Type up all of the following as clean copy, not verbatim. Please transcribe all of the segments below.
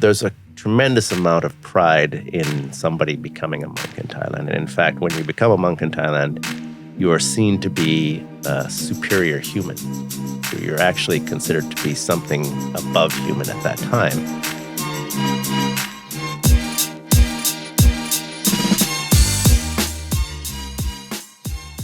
there's a tremendous amount of pride in somebody becoming a monk in Thailand. And in fact, when you become a monk in Thailand, you are seen to be a superior human. So you're actually considered to be something above human at that time.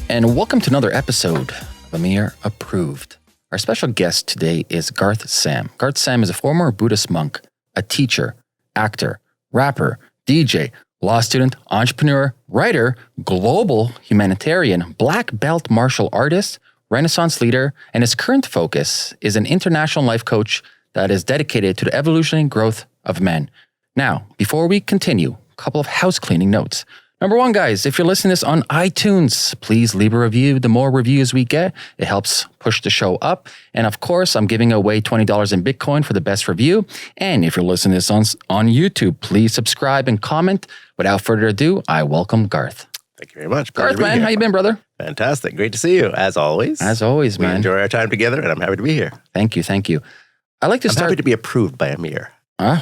And welcome to another episode of Ameer Approved. Our special guest today is Garth Sam. Gart Sam is a former Buddhist monk, a teacher, actor, rapper, DJ, law student, entrepreneur, writer, global humanitarian, black belt martial artist, Renaissance leader, and his current focus is an international life coach that is dedicated to the evolutionary growth of men. Now, before we continue, a couple of house cleaning notes. Number one, guys, if you're listening to this on iTunes, please leave a review. The more reviews we get, it helps push the show up. And of course, I'm giving away $20 in Bitcoin for the best review. And if you're listening to this on YouTube, please subscribe and comment. Without further ado, I welcome Garth. Thank you very much. Garth, man, how you been, brother? Fantastic. Great to see you, as always. As always, man. We enjoy our time together, and I'm happy to be here. Thank you. I'm happy to be approved by Ameer. Huh?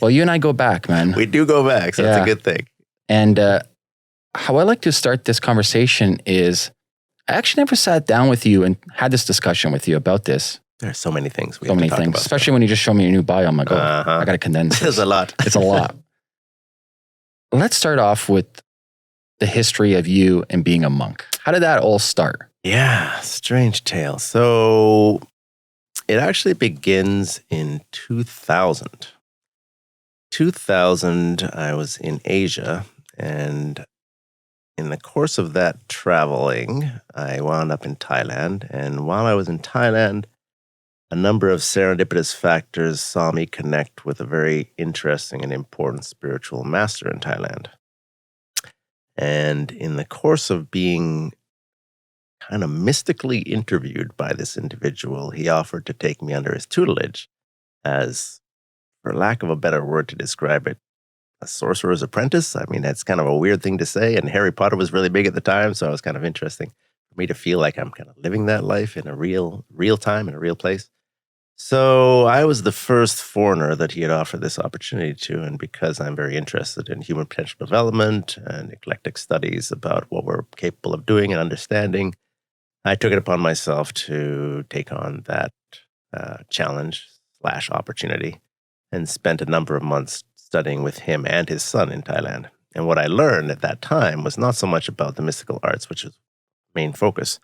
Well, you and I go back, man. We do go back, so that's a good thing. And how I like to start this conversation is, I actually never sat down with you and had this discussion with you about this. There's so many things we have to talk about. Especially when you just show me your new bio. I'm like, I got to condense this. There's a lot. It's a lot. Let's start off with the history of you and being a monk. How did that all start? Yeah, strange tale. So it actually begins in 2000. 2000, I was in Asia. And in the course of that traveling, I wound up in Thailand. And while I was in Thailand, a number of serendipitous factors saw me connect with a very interesting and important spiritual master in Thailand. And in the course of being kind of mystically interviewed by this individual, he offered to take me under his tutelage as, for lack of a better word to describe it, a sorcerer's apprentice. I mean, that's kind of a weird thing to say. And Harry Potter was really big at the time, so it was kind of interesting for me to feel like I'm kind of living that life in a real time, in a real place. So I was the first foreigner that he had offered this opportunity to. And because I'm very interested in human potential development and eclectic studies about what we're capable of doing and understanding, I took it upon myself to take on that challenge/opportunity and spent a number of months studying with him and his son in Thailand. And what I learned at that time was not so much about the mystical arts, which is main focus,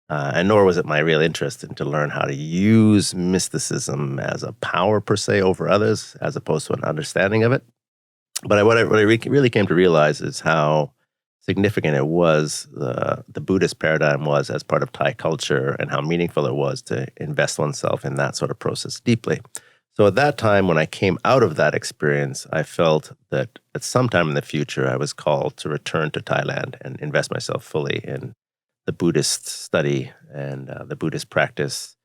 and nor was it my real interest in to learn how to use mysticism as a power per se over others, as opposed to an understanding of it. But what I really came to realize is how significant it was, the Buddhist paradigm was as part of Thai culture, and how meaningful it was to invest oneself in that sort of process deeply. So at that time, when I came out of that experience, I felt that at some time in the future, I was called to return to Thailand and invest myself fully in the Buddhist study and the Buddhist practice,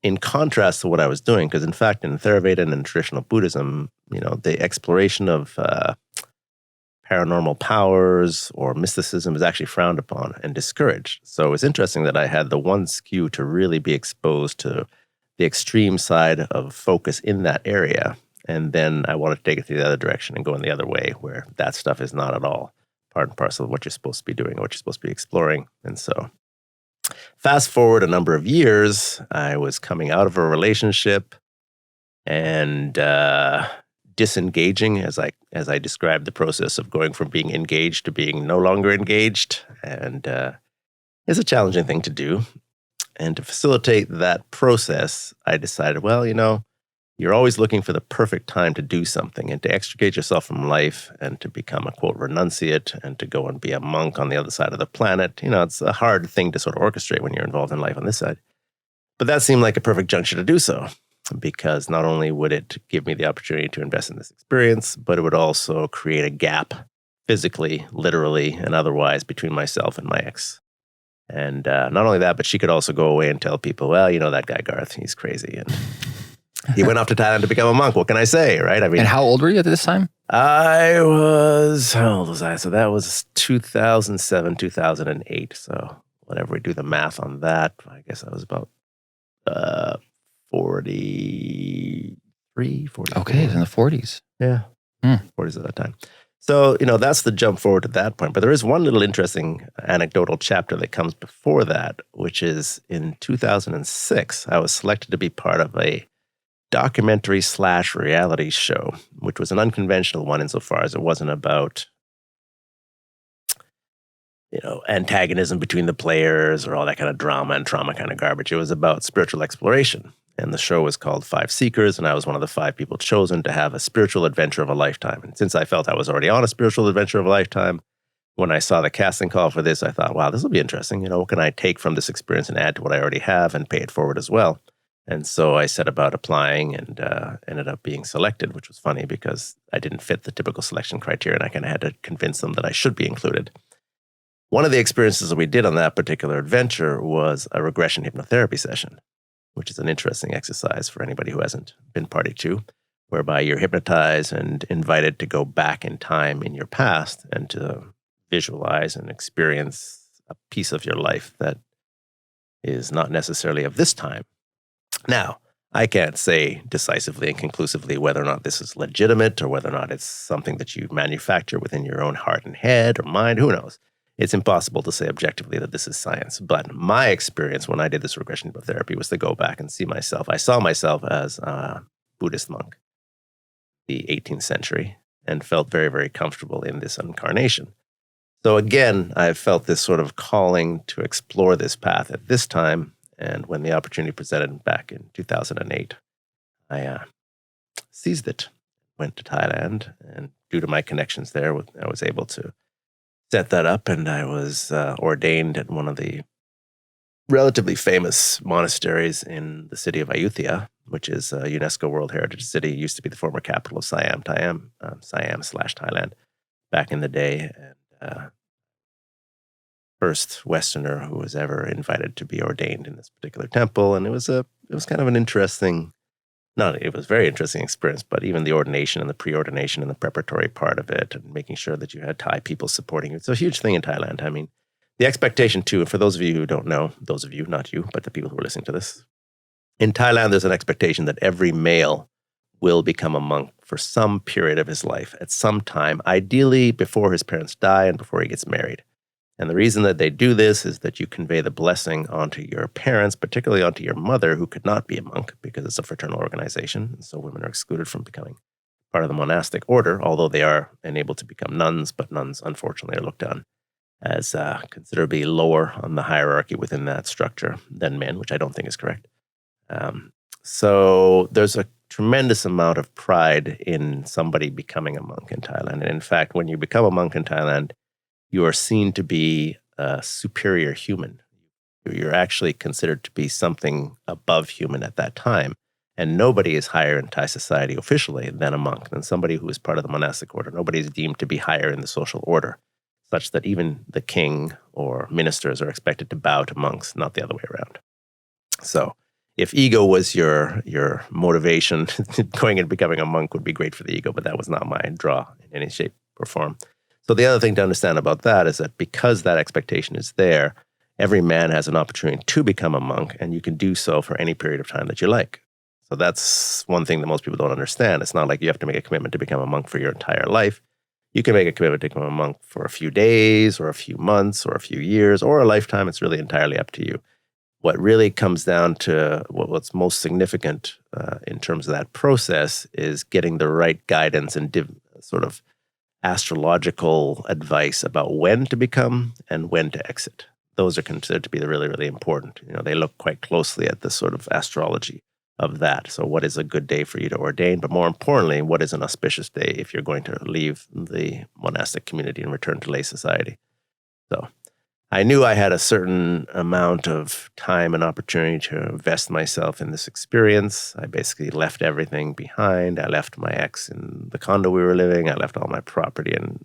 in contrast to what I was doing. Because in fact, in Theravada and in traditional Buddhism, the exploration of paranormal powers or mysticism is actually frowned upon and discouraged. So it was interesting that I had the one skew to really be exposed to the extreme side of focus in that area. And then I wanted to take it to the other direction and go in the other way, where that stuff is not at all part and parcel of what you're supposed to be doing, or what you're supposed to be exploring. And so fast forward a number of years, I was coming out of a relationship and disengaging, as I described the process of going from being engaged to being no longer engaged. And it's a challenging thing to do. And to facilitate that process, I decided, well, you're always looking for the perfect time to do something and to extricate yourself from life and to become a, quote, renunciate and to go and be a monk on the other side of the planet. It's a hard thing to sort of orchestrate when you're involved in life on this side. But that seemed like a perfect juncture to do so, because not only would it give me the opportunity to invest in this experience, but it would also create a gap physically, literally, and otherwise between myself and my ex. And not only that, but she could also go away and tell people, well, that guy Garth, he's crazy. And he went off to Thailand to become a monk. What can I say, right? I mean, and how old were you at this time? How old was I? So that was 2007, 2008. So whenever we do the math on that, I guess I was about 43 43, 44. Okay, in the 40s. Yeah, 40s at that time. So, that's the jump forward to that point. But there is one little interesting anecdotal chapter that comes before that, which is in 2006, I was selected to be part of a documentary/reality show, which was an unconventional one insofar as it wasn't about, antagonism between the players or all that kind of drama and trauma kind of garbage. It was about spiritual exploration. And the show was called Five Seekers, and I was one of the 5 people chosen to have a spiritual adventure of a lifetime. And since I felt I was already on a spiritual adventure of a lifetime, when I saw the casting call for this, I thought, wow, this will be interesting. What can I take from this experience and add to what I already have and pay it forward as well? And so I set about applying and ended up being selected, which was funny because I didn't fit the typical selection criteria, and I kind of had to convince them that I should be included. One of the experiences that we did on that particular adventure was a regression hypnotherapy session, which is an interesting exercise for anybody who hasn't been party to, whereby you're hypnotized and invited to go back in time in your past and to visualize and experience a piece of your life that is not necessarily of this time. Now, I can't say decisively and conclusively whether or not this is legitimate or whether or not it's something that you manufacture within your own heart and head or mind. Who knows? It's impossible to say objectively that this is science. But my experience when I did this regression therapy was to go back and see myself. I saw myself as a Buddhist monk, the 18th century, and felt very, very comfortable in this incarnation. So again, I felt this sort of calling to explore this path at this time. And when the opportunity presented back in 2008, I seized it, went to Thailand, and due to my connections there, I was able to set that up, and I was ordained at one of the relatively famous monasteries in the city of Ayutthaya, which is a UNESCO World Heritage City. It used to be the former capital of Siam/Thailand back in the day, and first Westerner who was ever invited to be ordained in this particular temple. And it was kind of an interesting, it was a very interesting experience, but even the ordination and the pre-ordination and the preparatory part of it and making sure that you had Thai people supporting you. It's a huge thing in Thailand. I mean, the expectation too, and for those of you who don't know, those of you, not you, but the people who are listening to this, in Thailand, there's an expectation that every male will become a monk for some period of his life at some time, ideally before his parents die and before he gets married. And the reason that they do this is that you convey the blessing onto your parents, particularly onto your mother, who could not be a monk because it's a fraternal organization. And so women are excluded from becoming part of the monastic order, although they are enabled to become nuns. But nuns, unfortunately, are looked on as considerably lower on the hierarchy within that structure than men, which I don't think is correct. So there's a tremendous amount of pride in somebody becoming a monk in Thailand. And in fact, when you become a monk in Thailand, you are seen to be a superior human. You're actually considered to be something above human at that time. And nobody is higher in Thai society officially than a monk, than somebody who is part of the monastic order. Nobody is deemed to be higher in the social order, such that even the king or ministers are expected to bow to monks, not the other way around. So if ego was your motivation, going and becoming a monk would be great for the ego, but that was not my draw in any shape or form. So the other thing to understand about that is that because that expectation is there, every man has an opportunity to become a monk, and you can do so for any period of time that you like. So that's one thing that most people don't understand. It's not like you have to make a commitment to become a monk for your entire life. You can make a commitment to become a monk for a few days or a few months or a few years or a lifetime. It's really entirely up to you. What really comes down to what's most significant in terms of that process is getting the right guidance and sort of astrological advice about when to become and when to exit. Those are considered to be really, really important. They look quite closely at the sort of astrology of that. So what is a good day for you to ordain? But more importantly, what is an auspicious day if you're going to leave the monastic community and return to lay society? So I knew I had a certain amount of time and opportunity to invest myself in this experience. I basically left everything behind. I left my ex in the condo we were living. I left all my property and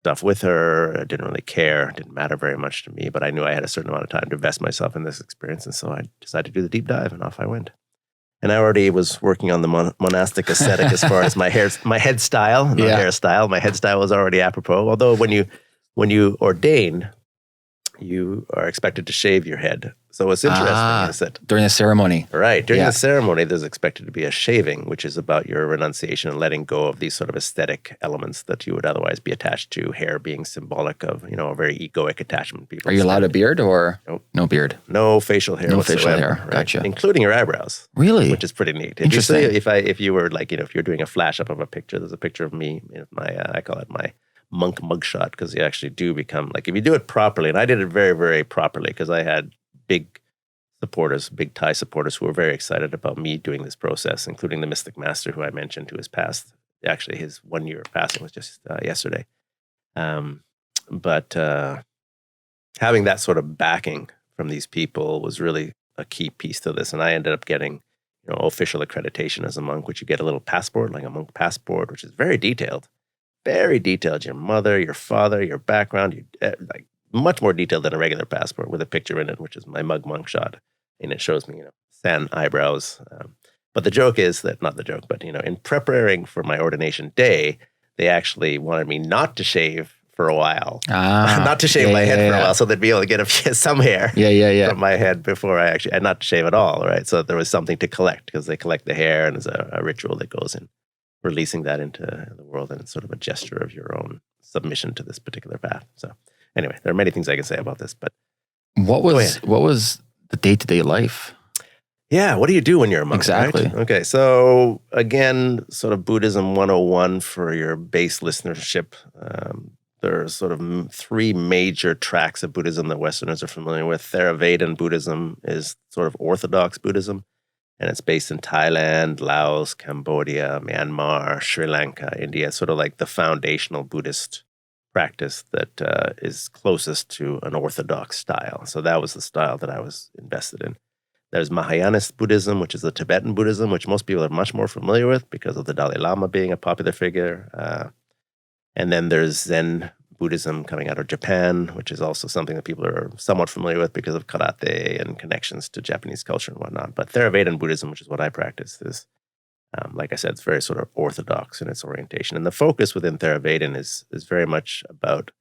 stuff with her. I didn't really care. It didn't matter very much to me, but I knew I had a certain amount of time to invest myself in this experience. And so I decided to do the deep dive, and off I went. And I already was working on the monastic aesthetic as far as my head style, hairstyle. My head style was already apropos. Although when you ordain, you are expected to shave your head. So what's interesting is that during the ceremony. Right. During the ceremony, there's expected to be a shaving, which is about your renunciation and letting go of these sort of aesthetic elements that you would otherwise be attached to, hair being symbolic of, a very egoic attachment. People Are you allowed a beard or Nope. no beard? No facial hair whatsoever. Facial hair. Right? Gotcha. Including your eyebrows. Really? Which is pretty neat. Interesting. If you were like, if you're doing a flash up of a picture, there's a picture of me, I call it my monk mugshot, because you actually do become, like, if you do it properly, and I did it very, very properly, because I had big Thai supporters who were very excited about me doing this process, including the Mystic Master who I mentioned, who has passed. Actually, his 1 year of passing was just yesterday. But having that sort of backing from these people was really a key piece to this. And I ended up getting, official accreditation as a monk, which you get a little passport, like a monk passport, which is very detailed. Very detailed. Your mother, your father, your background, like much more detailed than a regular passport, with a picture in it, which is my monk shot. And it shows me, sand eyebrows. But the joke is that, not the joke, but, in preparing for my ordination day, they actually wanted me not to shave for a while. Not to shave my head for a while, so they'd be able to get some hair from my head before and not to shave at all, right? So there was something to collect, because they collect the hair, and there's a ritual that goes in releasing that into the world, and it's sort of a gesture of your own submission to this particular path. So anyway, there are many things I can say about this, but what was the day-to-day life? Yeah, what do you do when you're a monk? Exactly. Right? Okay, so again, sort of Buddhism 101 for your base listenership. There are sort of three major tracks of Buddhism that Westerners are familiar with. Theravadan Buddhism is sort of orthodox Buddhism, and it's based in Thailand, Laos, Cambodia, Myanmar, Sri Lanka, India, sort of like the foundational Buddhist practice that is closest to an orthodox style. So that was the style that I was invested in. There's Mahayanist Buddhism, which is the Tibetan Buddhism, which most people are much more familiar with because of the Dalai Lama being a popular figure. And then there's Zen Buddhism coming out of Japan, which is also something that people are somewhat familiar with because of karate and connections to Japanese culture and whatnot. But Theravadan Buddhism, which is what I practice, is, like I said, it's very sort of orthodox in its orientation. And the focus within Theravadan is very much about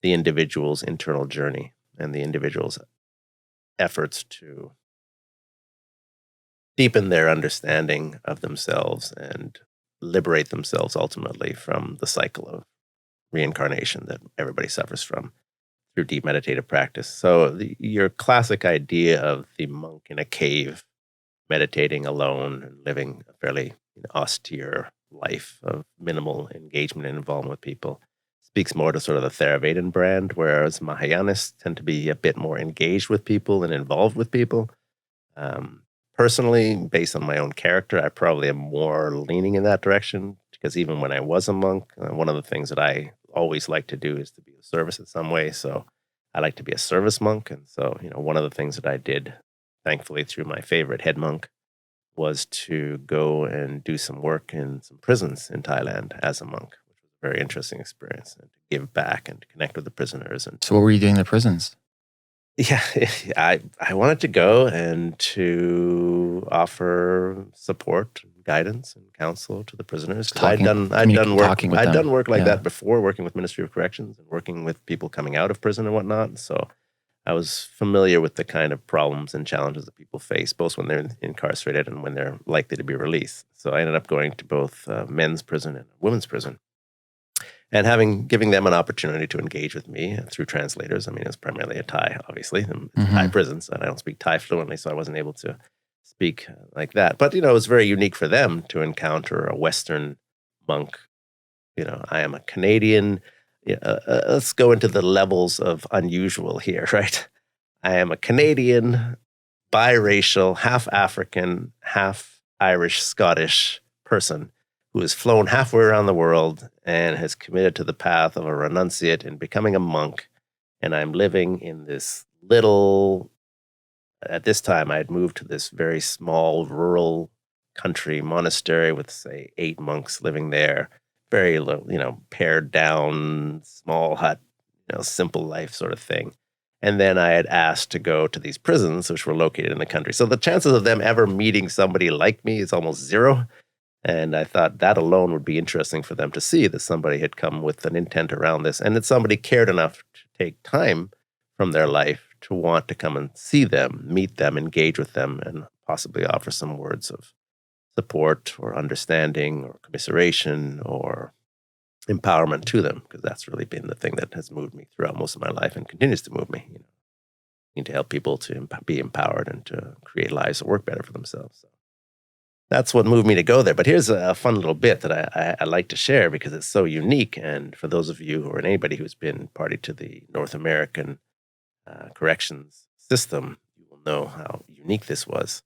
the individual's internal journey and the individual's efforts to deepen their understanding of themselves and liberate themselves ultimately from the cycle of reincarnation that everybody suffers from through deep meditative practice. So your classic idea of the monk in a cave meditating alone and living a fairly austere life of minimal engagement and involvement with people speaks more to sort of the Theravadan brand, whereas Mahayanists tend to be a bit more engaged with people and involved with people. Personally, based on my own character, I probably am more leaning in that direction, because even when I was a monk, one of the things that I always like to do is to be of service in some way. So I like to be a service monk. And so, one of the things that I did, thankfully, through my favorite head monk, was to go and do some work in some prisons in Thailand as a monk, which was a very interesting experience, and to give back and to connect with the prisoners. And so what were you doing in the prisons? Yeah, I wanted to go and to offer support, guidance, and counsel to the prisoners. I'd done work like that before, working with Ministry of Corrections and working with people coming out of prison and whatnot. So I was familiar with the kind of problems and challenges that people face, both when they're incarcerated and when they're likely to be released. So I ended up going to both men's prison and women's prison, and giving them an opportunity to engage with me through translators. I mean, it's primarily a Thai, obviously, Thai prisons, and I don't speak Thai fluently, so I wasn't able to speak like that. But, it was very unique for them to encounter a Western monk. I am a Canadian. Let's go into the levels of unusual here, right? I am a Canadian, biracial, half African, half Irish, Scottish person who has flown halfway around the world and has committed to the path of a renunciate and becoming a monk. And I'm living in this little, at this time, I had moved to this very small rural country monastery with, say, 8 monks living there. Very, pared down, small hut, simple life sort of thing. And then I had asked to go to these prisons, which were located in the country. So the chances of them ever meeting somebody like me is almost zero. And I thought that alone would be interesting for them to see, that somebody had come with an intent around this, and that somebody cared enough to take time from their life to want to come and see them, meet them, engage with them, and possibly offer some words of support or understanding or commiseration or empowerment to them, because that's really been the thing that has moved me throughout most of my life and continues to move me. Need to help people to be empowered and to create lives that work better for themselves. So that's what moved me to go there. But here's a fun little bit that I like to share because it's so unique. And for those of you or anybody who's been party to the North American corrections system, you will know how unique this was.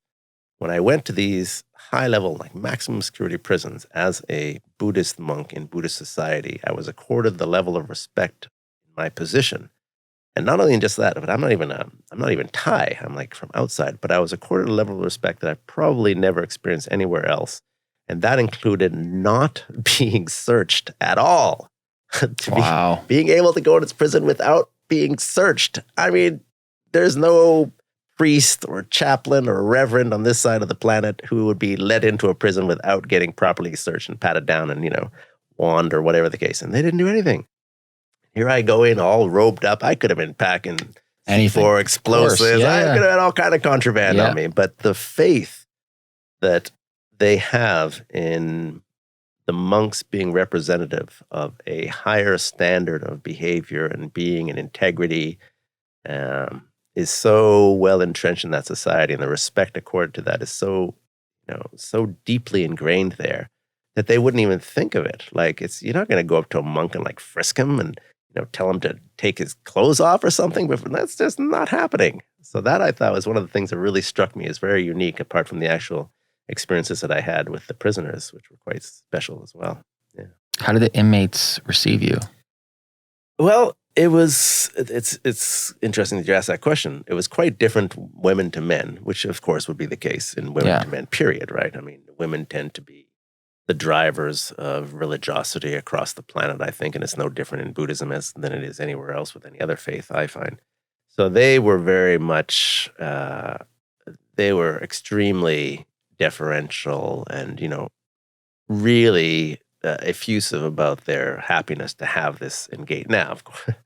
When I went to these high-level, like maximum security prisons as a Buddhist monk in Buddhist society, I was accorded the level of respect in my position. And not only in just that, but I'm not even Thai. I'm like from outside, but I was accorded a level of respect that I probably never experienced anywhere else. And that included not being searched at all. Wow. Being able to go into prison without being searched. I mean, there's no priest or chaplain or reverend on this side of the planet who would be let into a prison without getting properly searched and patted down and, wand or whatever the case. And they didn't do anything. Here I go in all robed up. I could have been packing C4 explosives. Yeah. I could have had all kind of contraband on me. But the faith that they have in the monks being representative of a higher standard of behavior and being and integrity is so well entrenched in that society, and the respect accorded to that is so deeply ingrained there that they wouldn't even think of it. Like you're not going to go up to a monk and like frisk him and tell him to take his clothes off or something, but that's just not happening. So that I thought was one of the things that really struck me as very unique, apart from the actual experiences that I had with the prisoners, which were quite special as well. Yeah. How did the inmates receive you? Well, it's interesting that you asked that question. It was quite different women to men, which of course would be the case in women to men, period, right? I mean, women tend to be the drivers of religiosity across the planet, I think, and it's no different in Buddhism than it is anywhere else with any other faith, I find. So they were very much, they were extremely deferential and, really effusive about their happiness to have this engaged. Now, of course,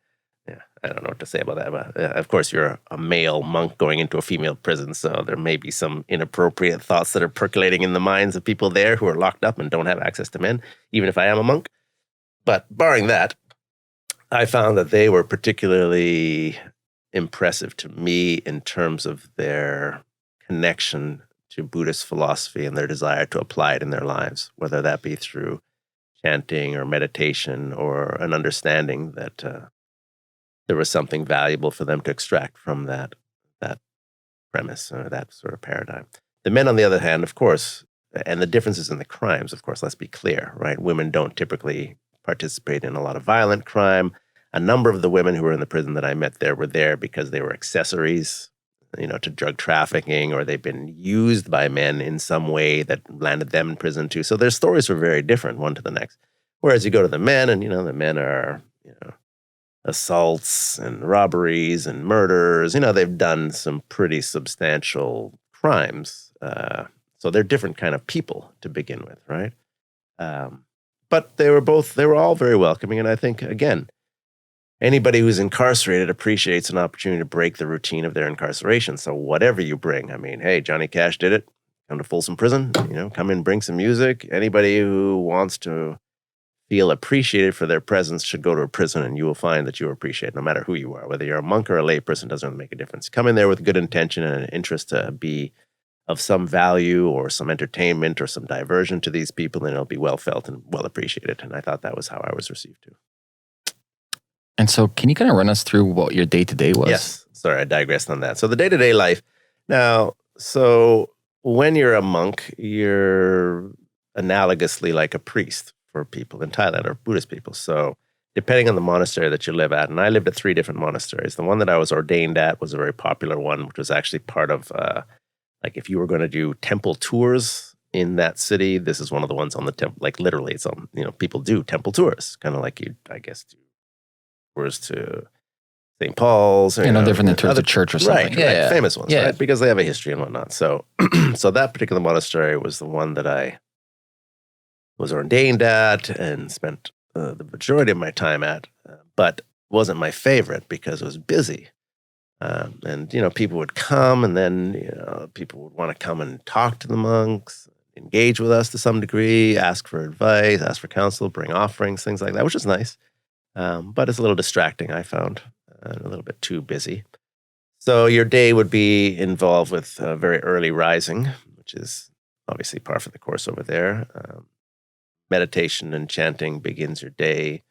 I don't know what to say about that, but of course you're a male monk going into a female prison, so there may be some inappropriate thoughts that are percolating in the minds of people there who are locked up and don't have access to men, even if I am a monk. But barring that, I found that they were particularly impressive to me in terms of their connection to Buddhist philosophy and their desire to apply it in their lives, whether that be through chanting or meditation or an understanding that there was something valuable for them to extract from that premise or that sort of paradigm. The men, on the other hand, of course, and the differences in the crimes, of course, let's be clear, right? Women don't typically participate in a lot of violent crime. A number of the women who were in the prison that I met there were there because they were accessories, to drug trafficking, or they've been used by men in some way that landed them in prison too. So their stories were very different, one to the next. Whereas you go to the men, and the men are, assaults and robberies and murders. They've done some pretty substantial crimes. So they're different kind of people to begin with, right? But they were all very welcoming. And I think, again, anybody who's incarcerated appreciates an opportunity to break the routine of their incarceration. So whatever you bring, I mean, hey, Johnny Cash did it. Come to Folsom Prison, come in, bring some music. Anybody who wants to feel appreciated for their presence should go to a prison, and you will find that you are appreciated no matter who you are. Whether you're a monk or a lay person, doesn't really make a difference. Come in there with good intention and an interest to be of some value or some entertainment or some diversion to these people, and it'll be well felt and well appreciated. And I thought that was how I was received too. And so can you kind of run us through what your day-to-day was? Yes. Sorry, I digressed on that. So the day-to-day life. Now, so when you're a monk, you're analogously like a priest for people in Thailand or Buddhist people. So depending on the monastery that you live at, and I lived at 3 different monasteries. The one that I was ordained at was a very popular one, which was actually part of, like if you were going to do temple tours in that city, this is one of the ones on the temple, like literally it's on, people do temple tours, kind of like you, I guess, do tours to St. Paul's. Or, no different than tours to church or something. Right, yeah. Famous ones, right? Because they have a history and whatnot. So, so that particular monastery was the one that I was ordained at and spent the majority of my time at, but wasn't my favorite because it was busy. And, people would come, and then, people would want to come and talk to the monks, engage with us to some degree, ask for advice, ask for counsel, bring offerings, things like that, which is nice. But it's a little distracting, I found, and a little bit too busy. So your day would be involved with very early rising, which is obviously par for the course over there. Meditation and chanting begins your day.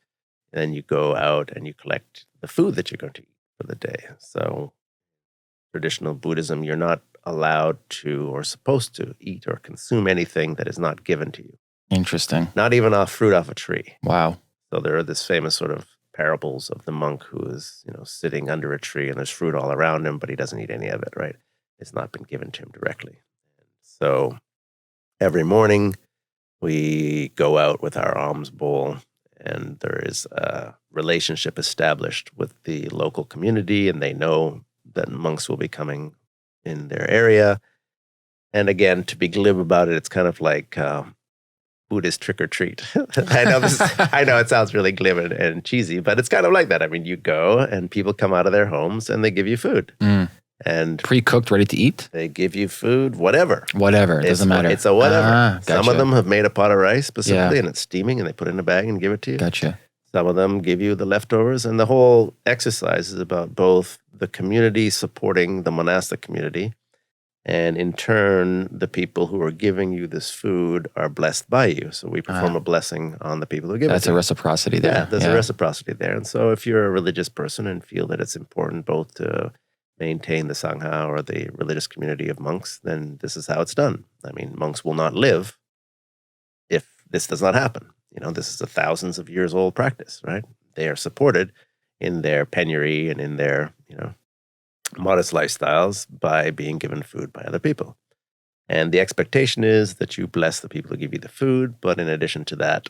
And then you go out and you collect the food that you're going to eat for the day. So traditional Buddhism, you're not allowed to or supposed to eat or consume anything that is not given to you. Interesting. Not even fruit off a tree. Wow. So there are this famous sort of parables of the monk who is, sitting under a tree and there's fruit all around him, but he doesn't eat any of it, right? It's not been given to him directly. So every morning we go out with our alms bowl, and there is a relationship established with the local community, and they know that monks will be coming in their area. And again, to be glib about it, it's kind of like Buddhist trick or treat. I know it sounds really glib and cheesy, but it's kind of like that. I mean, you go and people come out of their homes and they give you food. And pre-cooked, ready to eat? They give you food, whatever. It doesn't matter. It's a whatever. Gotcha. Some of them have made a pot of rice specifically, and it's steaming, and they put it in a bag and give it to you. Gotcha. Some of them give you the leftovers, and the whole exercise is about both the community supporting the monastic community, and in turn, the people who are giving you this food are blessed by you. So we perform a blessing on the people who give it to you. That's a reciprocity there. Yeah, there's a reciprocity there. And so if you're a religious person and feel that it's important both to maintain the Sangha or the religious community of monks, then this is how it's done. I mean, monks will not live if this does not happen. This is a thousands of years old practice, right? They are supported in their penury and in their, modest lifestyles by being given food by other people. And the expectation is that you bless the people who give you the food, but in addition to that,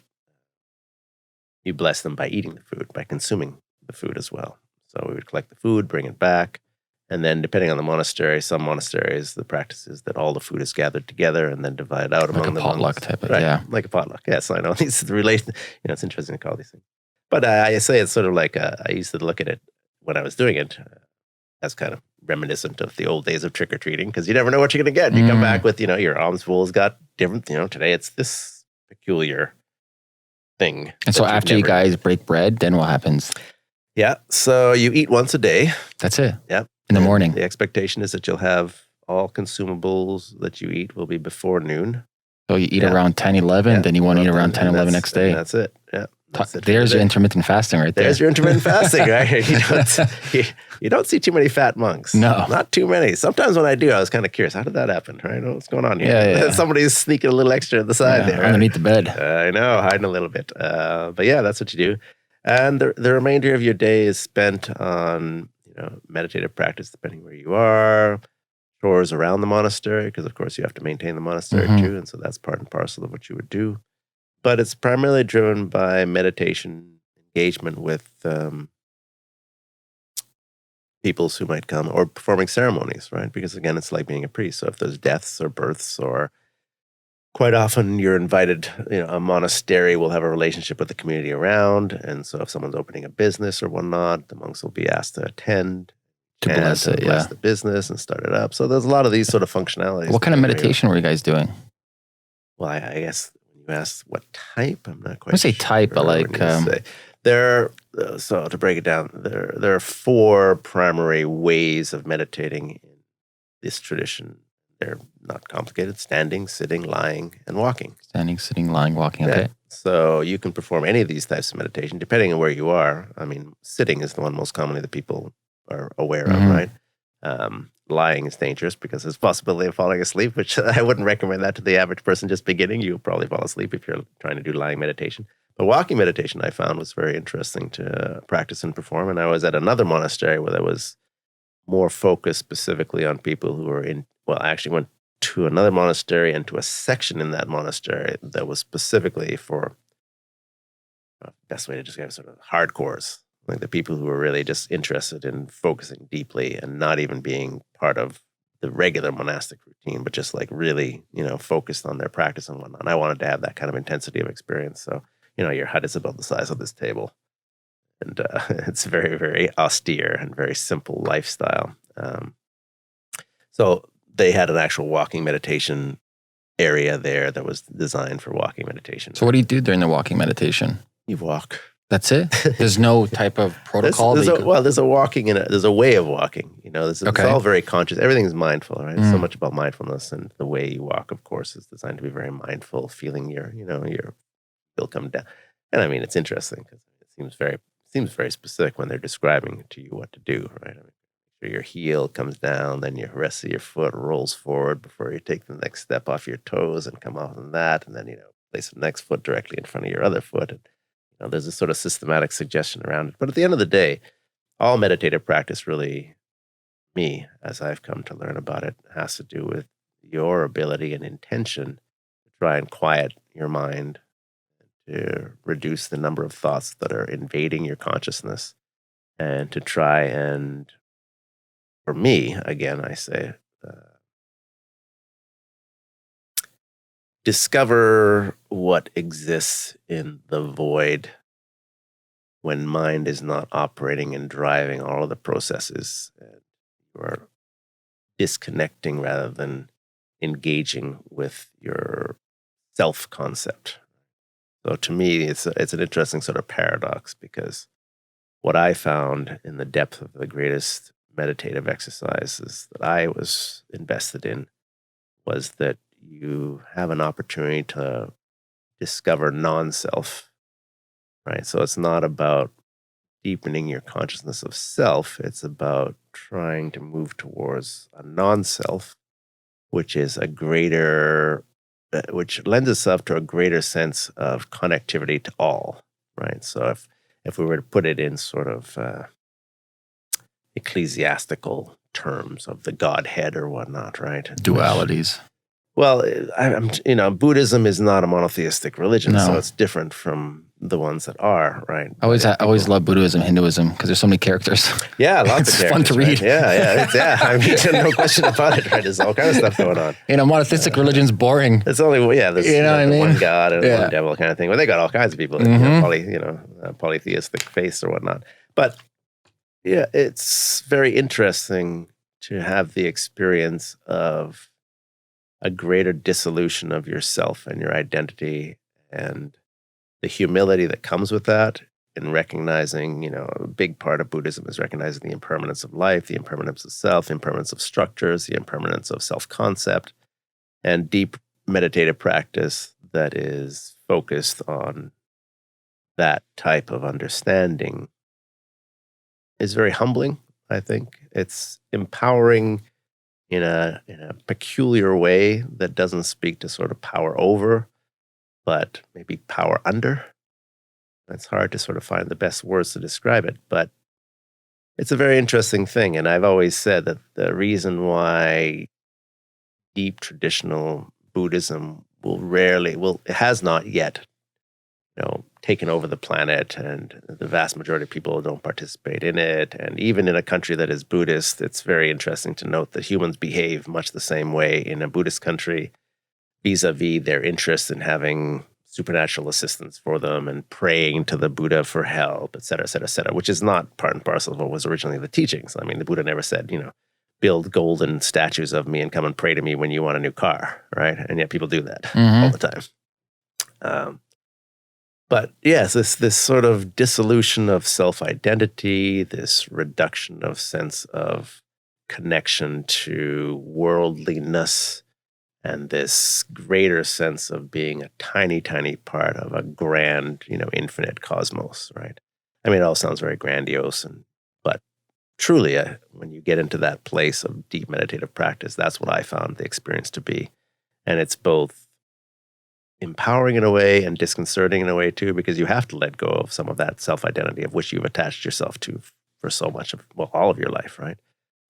you bless them by eating the food, by consuming the food as well. So we would collect the food, bring it back, and then depending on the monastery, some monasteries, the practice is that all the food is gathered together and then divided out among the monks. Like a potluck type of, right, like a potluck. Yes, I know. These relation. It's interesting to call these things. But I say it's sort of like I used to look at it when I was doing it as kind of reminiscent of the old days of trick-or-treating, because you never know what you're going to get. You come back with, your alms bowl's got different, today it's this peculiar thing. And so after you guys break bread, then what happens? Yeah, so you eat once a day. That's it? Yeah. In the morning? The expectation is that you'll have all consumables that you eat will be before noon. So you eat around 10, 11, then you want to eat around 10, 11 next day. That's it, yeah. There's your intermittent fasting right there. There's your intermittent fasting, right? You don't see too many fat monks. No. Not too many. Sometimes when I do, I was kind of curious. How did that happen? Right? What's going on here? Yeah. Somebody's sneaking a little extra at the side there. Underneath the bed. I know, hiding a little bit. But yeah, that's what you do. And the remainder of your day is spent on meditative practice, depending where you are, chores around the monastery, because of course you have to maintain the monastery too. And so that's part and parcel of what you would do. But it's primarily driven by meditation, engagement with peoples who might come, or performing ceremonies, right? Because again, it's like being a priest. So if there's deaths or births, or quite often you're invited, a monastery will have a relationship with the community around. And so if someone's opening a business or whatnot, the monks will be asked to attend. To bless it, bless the business and start it up. So there's a lot of these sort of functionalities. What kind of meditation were you guys doing? Well, I guess when you ask what type, I'm not quite sure. I say type, but like... so to break it down, there are 4 primary ways of meditating in this tradition. They're not complicated: standing, sitting, lying, and walking. Standing, sitting, lying, walking, okay. Yeah. So you can perform any of these types of meditation, depending on where you are. I mean, sitting is the one most commonly that people are aware of, right? Lying is dangerous because there's a possibility of falling asleep, which I wouldn't recommend that to the average person just beginning. You'll probably fall asleep if you're trying to do lying meditation. But walking meditation I found was very interesting to practice and perform. And I was at another monastery where there was more focus specifically on people who were I actually went to another monastery and to a section in that monastery that was specifically for, best way to describe it, sort of hardcores. Like the people who were really just interested in focusing deeply and not even being part of the regular monastic routine, but just like really, focused on their practice and whatnot. And I wanted to have that kind of intensity of experience. So, your hut is about the size of this table. and it's very, very austere and very simple lifestyle. So they had an actual walking meditation area there that was designed for walking meditation. So what do you do during the walking meditation? You walk. That's it? There's no type of protocol? There's a walking there's a way of walking. It's all very conscious. Everything's mindful, right? So much about mindfulness, and the way you walk, of course, is designed to be very mindful, feeling your feel come down. And I mean, it's interesting because it seems very specific when they're describing to you what to do, right? I mean, your heel comes down, then your rest of your foot rolls forward before you take the next step off your toes and come off on that, and then place the next foot directly in front of your other foot. And there's a sort of systematic suggestion around it. But at the end of the day, all meditative practice really, me, as I've come to learn about it, has to do with your ability and intention to try and quiet your mind, to reduce the number of thoughts that are invading your consciousness, and to try and, for me, again, I say, discover what exists in the void when mind is not operating and driving all of the processes. And you are disconnecting rather than engaging with your self-concept. So to me, it's an interesting sort of paradox, because what I found in the depth of the greatest meditative exercises that I was invested in was that you have an opportunity to discover non-self, right? So it's not about deepening your consciousness of self. It's about trying to move towards a non-self, which is which lends itself to a greater sense of connectivity to all, right? So if we were to put it in sort of ecclesiastical terms of the Godhead or whatnot, right? Dualities. Well, Buddhism is not a monotheistic religion, No. so it's different from the ones that are, right? I always love Buddhism, Hinduism, because there's so many characters. Yeah, lots It's of characters. fun to read. Right? Yeah. I mean, no question about it, right? There's all kinds of stuff going on. Monotheistic religion's boring. It's only, there's one God and one devil kind of thing. Well, they got all kinds of people, polytheistic faiths or whatnot. But yeah, it's very interesting to have the experience of a greater dissolution of yourself and your identity, and the humility that comes with that, in recognizing, a big part of Buddhism is recognizing the impermanence of life, the impermanence of self, the impermanence of structures, the impermanence of self-concept, and deep meditative practice that is focused on that type of understanding is very humbling, I think. It's empowering in a peculiar way that doesn't speak to sort of power over, but maybe power under. It's hard to sort of find the best words to describe it, but it's a very interesting thing. And I've always said that the reason why deep traditional Buddhism has not yet, taken over the planet, and the vast majority of people don't participate in it. And even in a country that is Buddhist, it's very interesting to note that humans behave much the same way in a Buddhist country vis-a-vis their interest in having supernatural assistance for them and praying to the Buddha for help, et cetera, et cetera, et cetera, which is not part and parcel of what was originally the teachings. I mean, the Buddha never said, build golden statues of me and come and pray to me when you want a new car, right? And yet people do that all the time. But yes, this sort of dissolution of self-identity, this reduction of sense of connection to worldliness, and this greater sense of being a tiny, tiny part of a grand, infinite cosmos, right? I mean, it all sounds very grandiose, but truly, when you get into that place of deep meditative practice, that's what I found the experience to be. And it's both empowering in a way and disconcerting in a way too, because you have to let go of some of that self-identity of which you've attached yourself to for so much of, all of your life, right?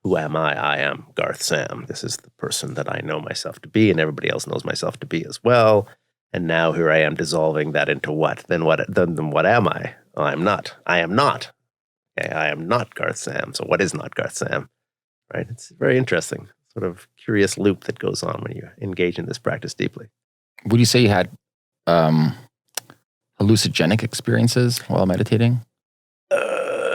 Who am I? I am Garth Sam. This is the person that I know myself to be, and everybody else knows myself to be as well. And now here I am dissolving that into what? Then what am I? Well, I'm not. I am not. Okay, I am not Garth Sam. So what is not Garth Sam? Right? It's a very interesting, sort of curious loop that goes on when you engage in this practice deeply. Would you say you had hallucinogenic experiences while meditating?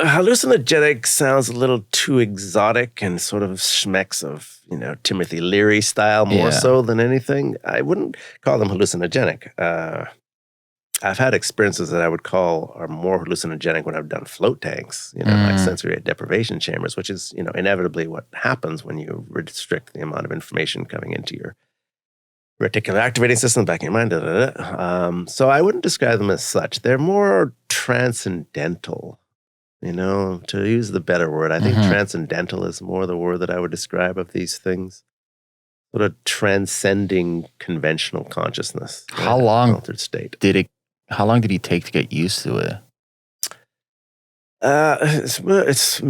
hallucinogenic sounds a little too exotic and sort of schmecks of, Timothy Leary style more so than anything. I wouldn't call them hallucinogenic. I've had experiences that I would call are more hallucinogenic when I've done float tanks, like sensory deprivation chambers, which is, inevitably what happens when you restrict the amount of information coming into your reticular activating system back in your mind. So I wouldn't describe them as such. They're more transcendental, to use the better word. I think transcendental is more the word that I would describe of these things. Sort of transcending conventional consciousness. How long altered state. How long did he take to get used to it? It's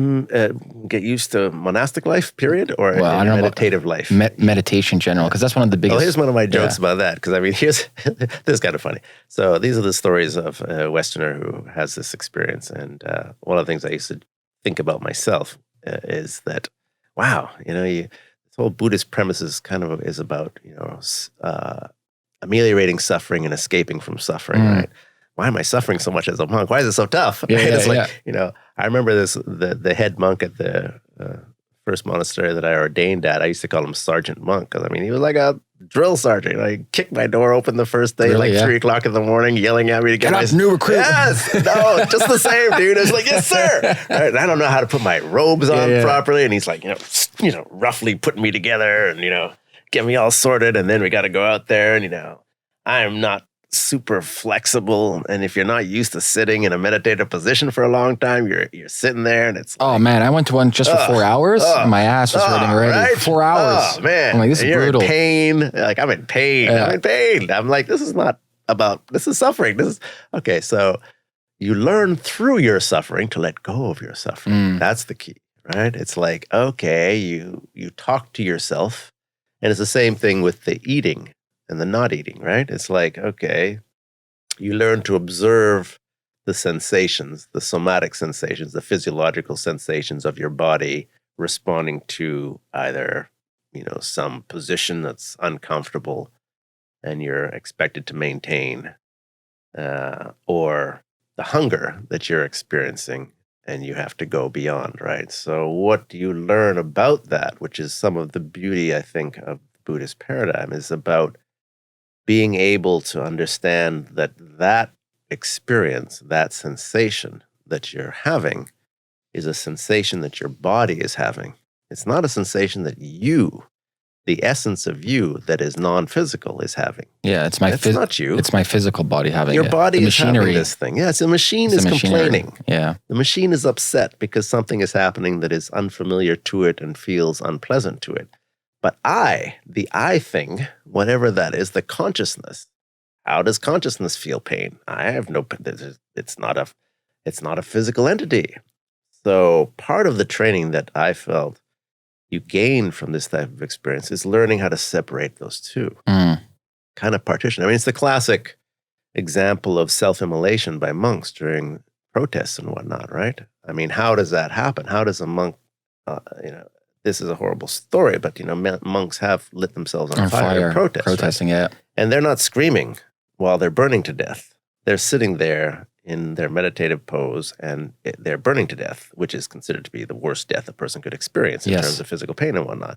get used to monastic life, period, or meditative life. Meditation general, because that's one of the biggest. Oh, here's one of my jokes about that, because this is kind of funny. So these are the stories of a Westerner who has this experience, and one of the things I used to think about myself is that, wow, this whole Buddhist premise is is about ameliorating suffering and escaping from suffering, right? Why am I suffering so much as a monk? Why is it so tough? I remember the head monk at the first monastery that I ordained at, I used to call him Sergeant Monk, because he was like a drill sergeant. I kicked my door open the first day, 3 o'clock in the morning, yelling at me to get my new recruit. Yes, no, just the same, dude. It's like, yes, sir. Right, and I don't know how to put my robes on properly, and he's like, roughly putting me together, and get me all sorted, and then we got to go out there, and I'm not super flexible, and if you're not used to sitting in a meditative position for a long time, you're sitting there, and it's like, oh man, I went to one just for 4 hours, and my ass was hurting already. Right? 4 hours. Oh man, I'm like, this is brutal. In pain. Like, I'm in pain. I'm in pain. I'm like, this is suffering. This is okay. So you learn through your suffering to let go of your suffering. That's the key, right? It's like, okay, you talk to yourself, and it's the same thing with the eating and the not eating, right? It's like, okay, you learn to observe the sensations, the somatic sensations, the physiological sensations of your body responding to either, some position that's uncomfortable and you're expected to maintain, or the hunger that you're experiencing and you have to go beyond, right? So what do you learn about that, which is some of the beauty, I think, of the Buddhist paradigm, is about being able to understand that experience, that sensation that you're having, is a sensation that your body is having. It's not a sensation that you, the essence of you that is non-physical, is having. Yeah, it's not you. It's my physical body having your it. body is having this thing. Yeah, the machine is complaining. Yeah. The machine is upset because something is happening that is unfamiliar to it and feels unpleasant to it. But the I thing, whatever that is, the consciousness, how does consciousness feel pain? I have no, it's not a physical entity. So part of the training that I felt you gain from this type of experience is learning how to separate those two. Kind of partition. It's the classic example of self-immolation by monks during protests and whatnot, right? How does that happen? How does a monk, this is a horrible story, but monks have lit themselves on fire in protesting, right? And they're not screaming while they're burning to death. They're sitting there in their meditative pose, and they're burning to death, which is considered to be the worst death a person could experience in terms of physical pain and whatnot.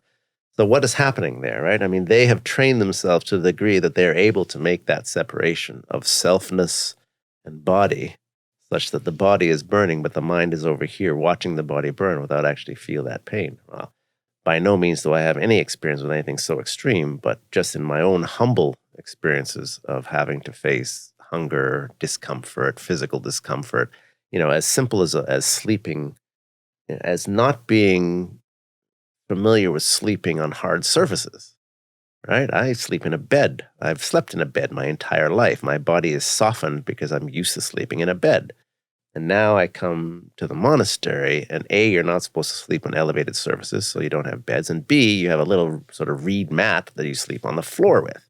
So what is happening there, right? They have trained themselves to the degree that they're able to make that separation of selfness and body, such that the body is burning, but the mind is over here watching the body burn without actually feel that pain. Well, by no means do I have any experience with anything so extreme, but just in my own humble experiences of having to face hunger, discomfort, physical discomfort, as simple as sleeping, as not being familiar with sleeping on hard surfaces, right? I sleep in a bed. I've slept in a bed my entire life. My body is softened because I'm used to sleeping in a bed. And now I come to the monastery, and A, you're not supposed to sleep on elevated surfaces, so you don't have beds, and B, you have a little sort of reed mat that you sleep on the floor with.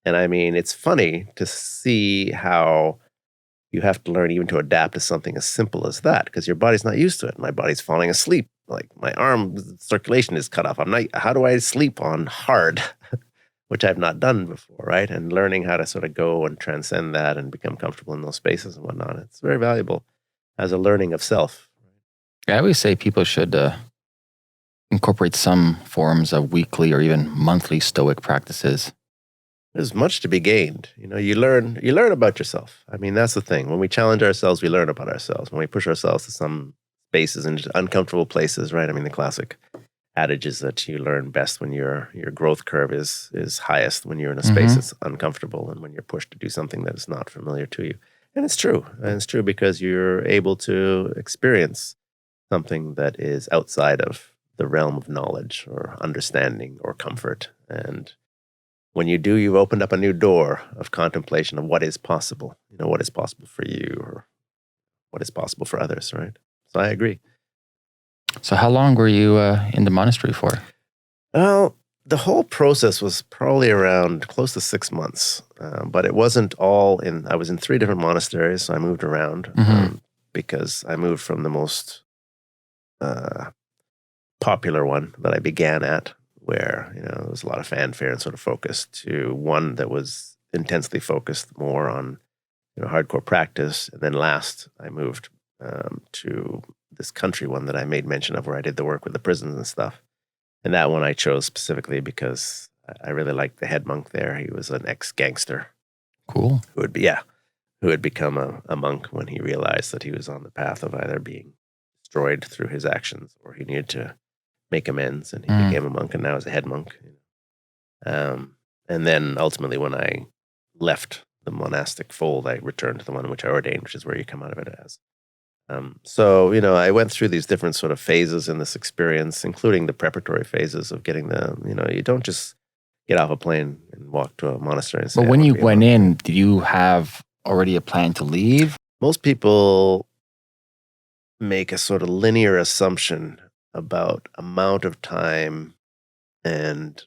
And it's funny to see how you have to learn even to adapt to something as simple as that, because your body's not used to it. My body's falling asleep. Like, my arm circulation is cut off. How do I sleep on hard, which I've not done before, right? And learning how to sort of go and transcend that and become comfortable in those spaces and whatnot. It's very valuable as a learning of self. I always say people should incorporate some forms of weekly or even monthly Stoic practices. There's much to be gained. You learn about yourself. I mean, that's the thing. When we challenge ourselves, we learn about ourselves. When we push ourselves to some spaces and uncomfortable places, right? I mean, the classic adage is that you learn best when your growth curve is highest, when you're in a space that's uncomfortable and when you're pushed to do something that is not familiar to you. And it's true. And it's true because you're able to experience something that is outside of the realm of knowledge or understanding or comfort. And when you do, you've opened up a new door of contemplation of what is possible, what is possible for you or what is possible for others, right? So I agree. So how long were you in the monastery for? Well, the whole process was probably around close to 6 months, but it wasn't all I was in 3 different monasteries, so I moved around because I moved from the most popular one that I began at, where there was a lot of fanfare and sort of focus, to one that was intensely focused more on hardcore practice. And then last, I moved to this country one that I made mention of, where I did the work with the prisons and stuff. And that one I chose specifically because I really liked the head monk there. He was an ex-gangster. Cool. Who had become a monk when he realized that he was on the path of either being destroyed through his actions or he needed to make amends, and he became a monk and now is a head monk. And then ultimately when I left the monastic fold, I returned to the one in which I ordained, which is where you come out of it as. So, I went through these different sort of phases in this experience, including the preparatory phases of getting you don't just get off a plane and walk to a monastery and say, but when you went in, did you have already a plan to leave? Most people make a sort of linear assumption about amount of time and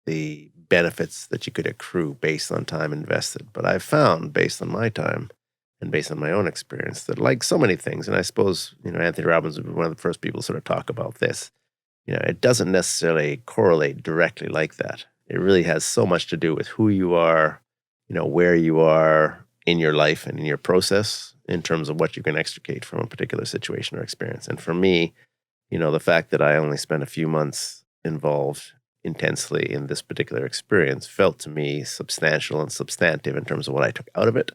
the benefits that you could accrue based on time invested. But I've found, based on my time and based on my own experience, that like so many things, and I suppose, Anthony Robbins would be one of the first people to sort of talk about this, it doesn't necessarily correlate directly like that. It really has so much to do with who you are, where you are in your life and in your process in terms of what you can extricate from a particular situation or experience. And for me, the fact that I only spent a few months involved intensely in this particular experience felt to me substantial and substantive in terms of what I took out of it.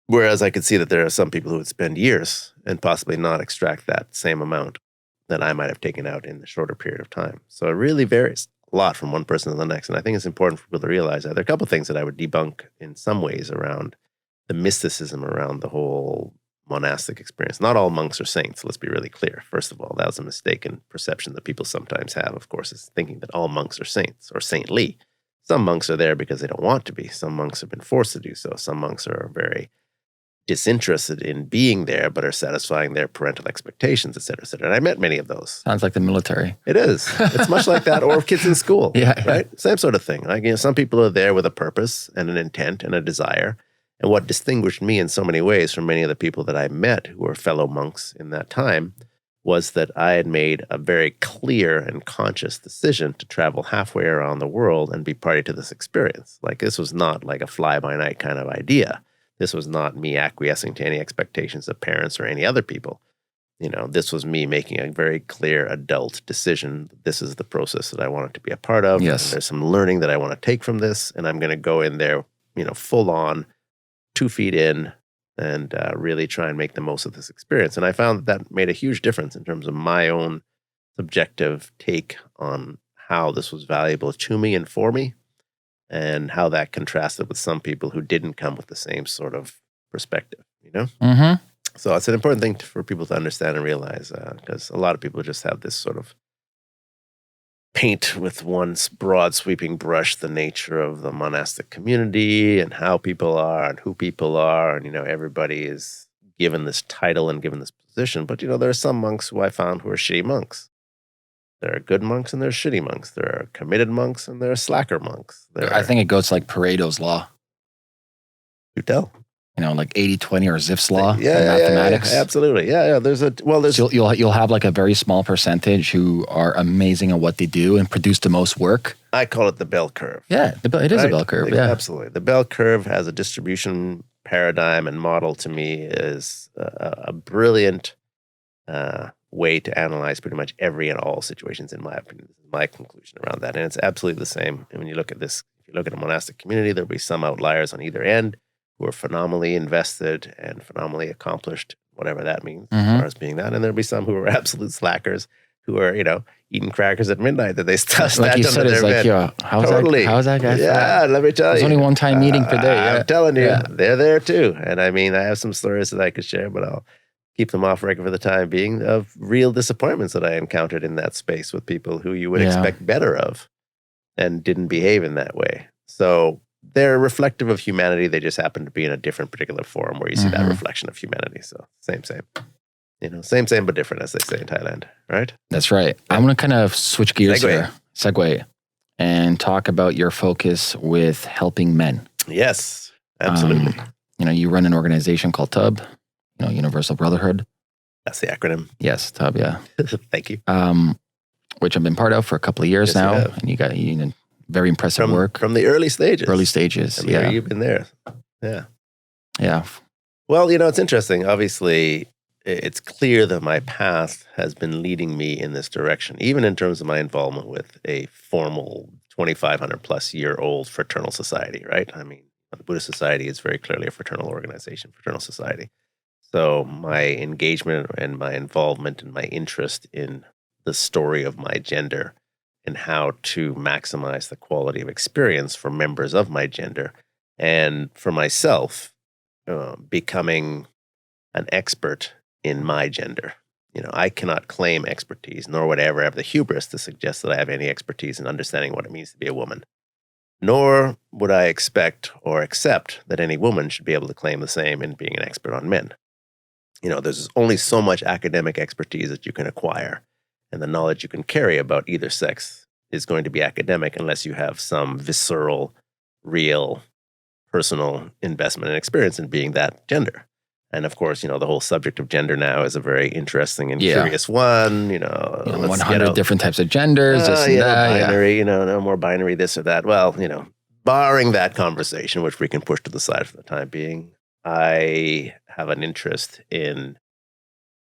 Whereas I could see that there are some people who would spend years and possibly not extract that same amount that I might have taken out in the shorter period of time. So it really varies a lot from one person to the next. And I think it's important for people to realize that there are a couple of things that I would debunk in some ways around the mysticism around the whole monastic experience. Not all monks are saints. Let's be really clear. First of all, that was a mistaken perception that people sometimes have, of course, is thinking that all monks are saints or saintly. Some monks are there because they don't want to be. Some monks have been forced to do so. Some monks are very disinterested in being there, but are satisfying their parental expectations, et cetera, et cetera. And I met many of those. Sounds like the military. It is. It's much like that, or kids in school, yeah. Right? Same sort of thing. Like, some people are there with a purpose and an intent and a desire. And what distinguished me in so many ways from many of the people that I met who were fellow monks in that time was that I had made a very clear and conscious decision to travel halfway around the world and be party to this experience. Like, this was not like a fly-by-night kind of idea. This was not me acquiescing to any expectations of parents or any other people. This was me making a very clear adult decision. This is the process that I wanted to be a part of. Yes. There's some learning that I want to take from this, and I'm going to go in there, full on, 2 feet in, and really try and make the most of this experience. And I found that made a huge difference in terms of my own subjective take on how this was valuable to me and for me, and how that contrasted with some people who didn't come with the same sort of perspective, Mm-hmm. So it's an important thing for people to understand and realize, because a lot of people just have this sort of paint with one broad sweeping brush the nature of the monastic community and how people are and who people are. And, everybody is given this title and given this position. But, there are some monks who I found who are shitty monks. There are good monks and there are shitty monks. There are committed monks and there are slacker monks. I think it goes like Pareto's law. You tell. Like 80-20 or Zipf's law in mathematics. Yeah, absolutely. Yeah. So you'll have like a very small percentage who are amazing at what they do and produce the most work. I call it the bell curve. Yeah, it is a bell curve. Yeah, absolutely. The bell curve has a distribution paradigm and model. To me, is a brilliant way to analyze pretty much every and all situations, in my opinion. This is my conclusion around that. And it's absolutely the same. And when you look at this, if you look at a monastic community, there'll be some outliers on either end who are phenomenally invested and phenomenally accomplished, whatever that means, as far as being that. And there'll be some who are absolute slackers who are, eating crackers at midnight that they stuff Like you said, it's like, yo, how's that guy fat? Let me tell you. It's only one time meeting per day. Yeah. I'm telling you, they're there too. And I mean, I have some stories that I could share, but I'll keep them off record for the time being, of real disappointments that I encountered in that space with people who you would expect better of and didn't behave in that way. So they're reflective of humanity. They just happen to be in a different particular form where you see that reflection of humanity. So same. Same, but different, as they say in Thailand, right? That's right. I'm going to kind of switch gears here, segue, and talk about your focus with helping men. Yes, absolutely. You run an organization called TUB, Universal Brotherhood. That's the acronym. Yes, TUB, yeah. Thank you. Which I've been part of for a couple of years now. And you got very impressive work. From the early stages. You've been there. Yeah. Yeah. Well, it's interesting. Obviously, it's clear that my path has been leading me in this direction, even in terms of my involvement with a formal 2,500 plus year old fraternal society, right? I mean, the Buddhist society is very clearly a fraternal organization, fraternal society. So my engagement and my involvement and my interest in the story of my gender and how to maximize the quality of experience for members of my gender, and for myself, becoming an expert in my gender. I cannot claim expertise, nor would I ever have the hubris to suggest that I have any expertise in understanding what it means to be a woman. Nor would I expect or accept that any woman should be able to claim the same in being an expert on men. There's only so much academic expertise that you can acquire, and the knowledge you can carry about either sex is going to be academic unless you have some visceral, real, personal investment and experience in being that gender. And of course, the whole subject of gender now is a very interesting and curious one. 100 different types of genders. Binary, no more binary this or that. Well, barring that conversation, which we can push to the side for the time being, I have an interest in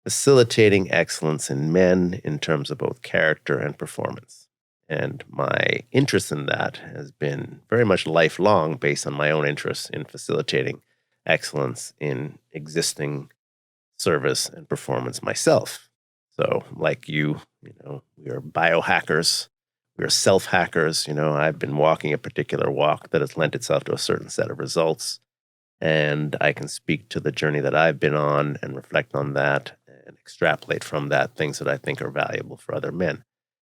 facilitating excellence in men in terms of both character and performance. And my interest in that has been very much lifelong, based on my own interest in facilitating excellence in existing service and performance myself. So like we are biohackers, we are self-hackers. I've been walking a particular walk that has lent itself to a certain set of results, and I can speak to the journey that I've been on and reflect on that and extrapolate from that things that I think are valuable for other men.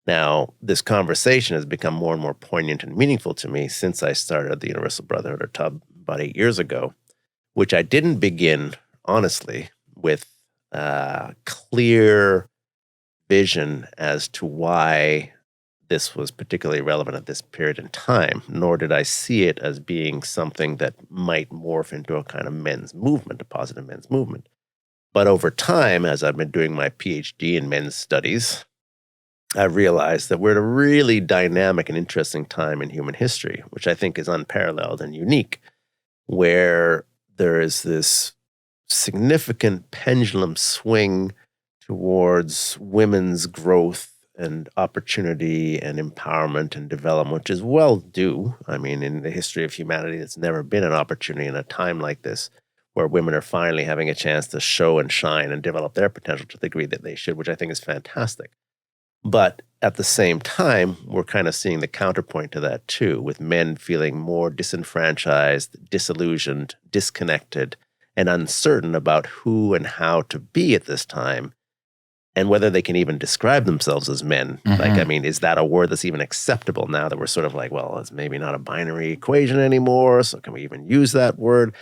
Now, this conversation has become more and more poignant and meaningful to me since I started the Universal Brotherhood, or TUB, about 8 years ago, which I didn't begin, honestly, with a clear vision as to why this was particularly relevant at this period in time, nor did I see it as being something that might morph into a kind of men's movement, a positive men's movement. But over time, as I've been doing my PhD in men's studies, I've realized that we're at a really dynamic and interesting time in human history, which I think is unparalleled and unique, where there is this significant pendulum swing towards women's growth and opportunity and empowerment and development, which is well due. I mean, in the history of humanity, it's never been an opportunity in a time like this where women are finally having a chance to show and shine and develop their potential to the degree that they should, which I think is fantastic. But at the same time, we're kind of seeing the counterpoint to that too, with men feeling more disenfranchised, disillusioned, disconnected, and uncertain about who and how to be at this time, and whether they can even describe themselves as men. Is that a word that's even acceptable now that we're sort of like, well, it's maybe not a binary equation anymore, so can we even use that word?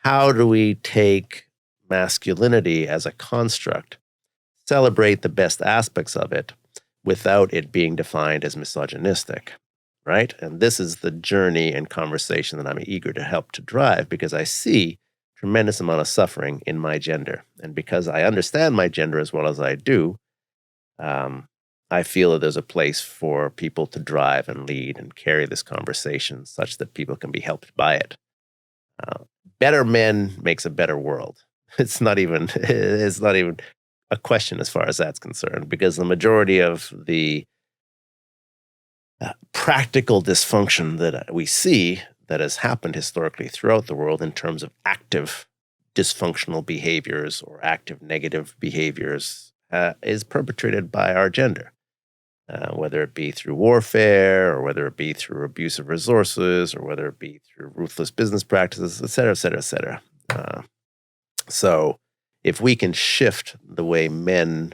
How do we take masculinity as a construct, celebrate the best aspects of it, without it being defined as misogynistic, right? And this is the journey and conversation that I'm eager to help to drive, because I see tremendous amount of suffering in my gender. And because I understand my gender as well as I do, I feel that there's a place for people to drive and lead and carry this conversation such that people can be helped by it. Better men makes a better world. It's not even a question as far as that's concerned, because the majority of the practical dysfunction that we see that has happened historically throughout the world in terms of active dysfunctional behaviors or active negative behaviors is perpetrated by our gender, whether it be through warfare or whether it be through abuse of resources or whether it be through ruthless business practices, et cetera, et cetera, et cetera. So if we can shift the way men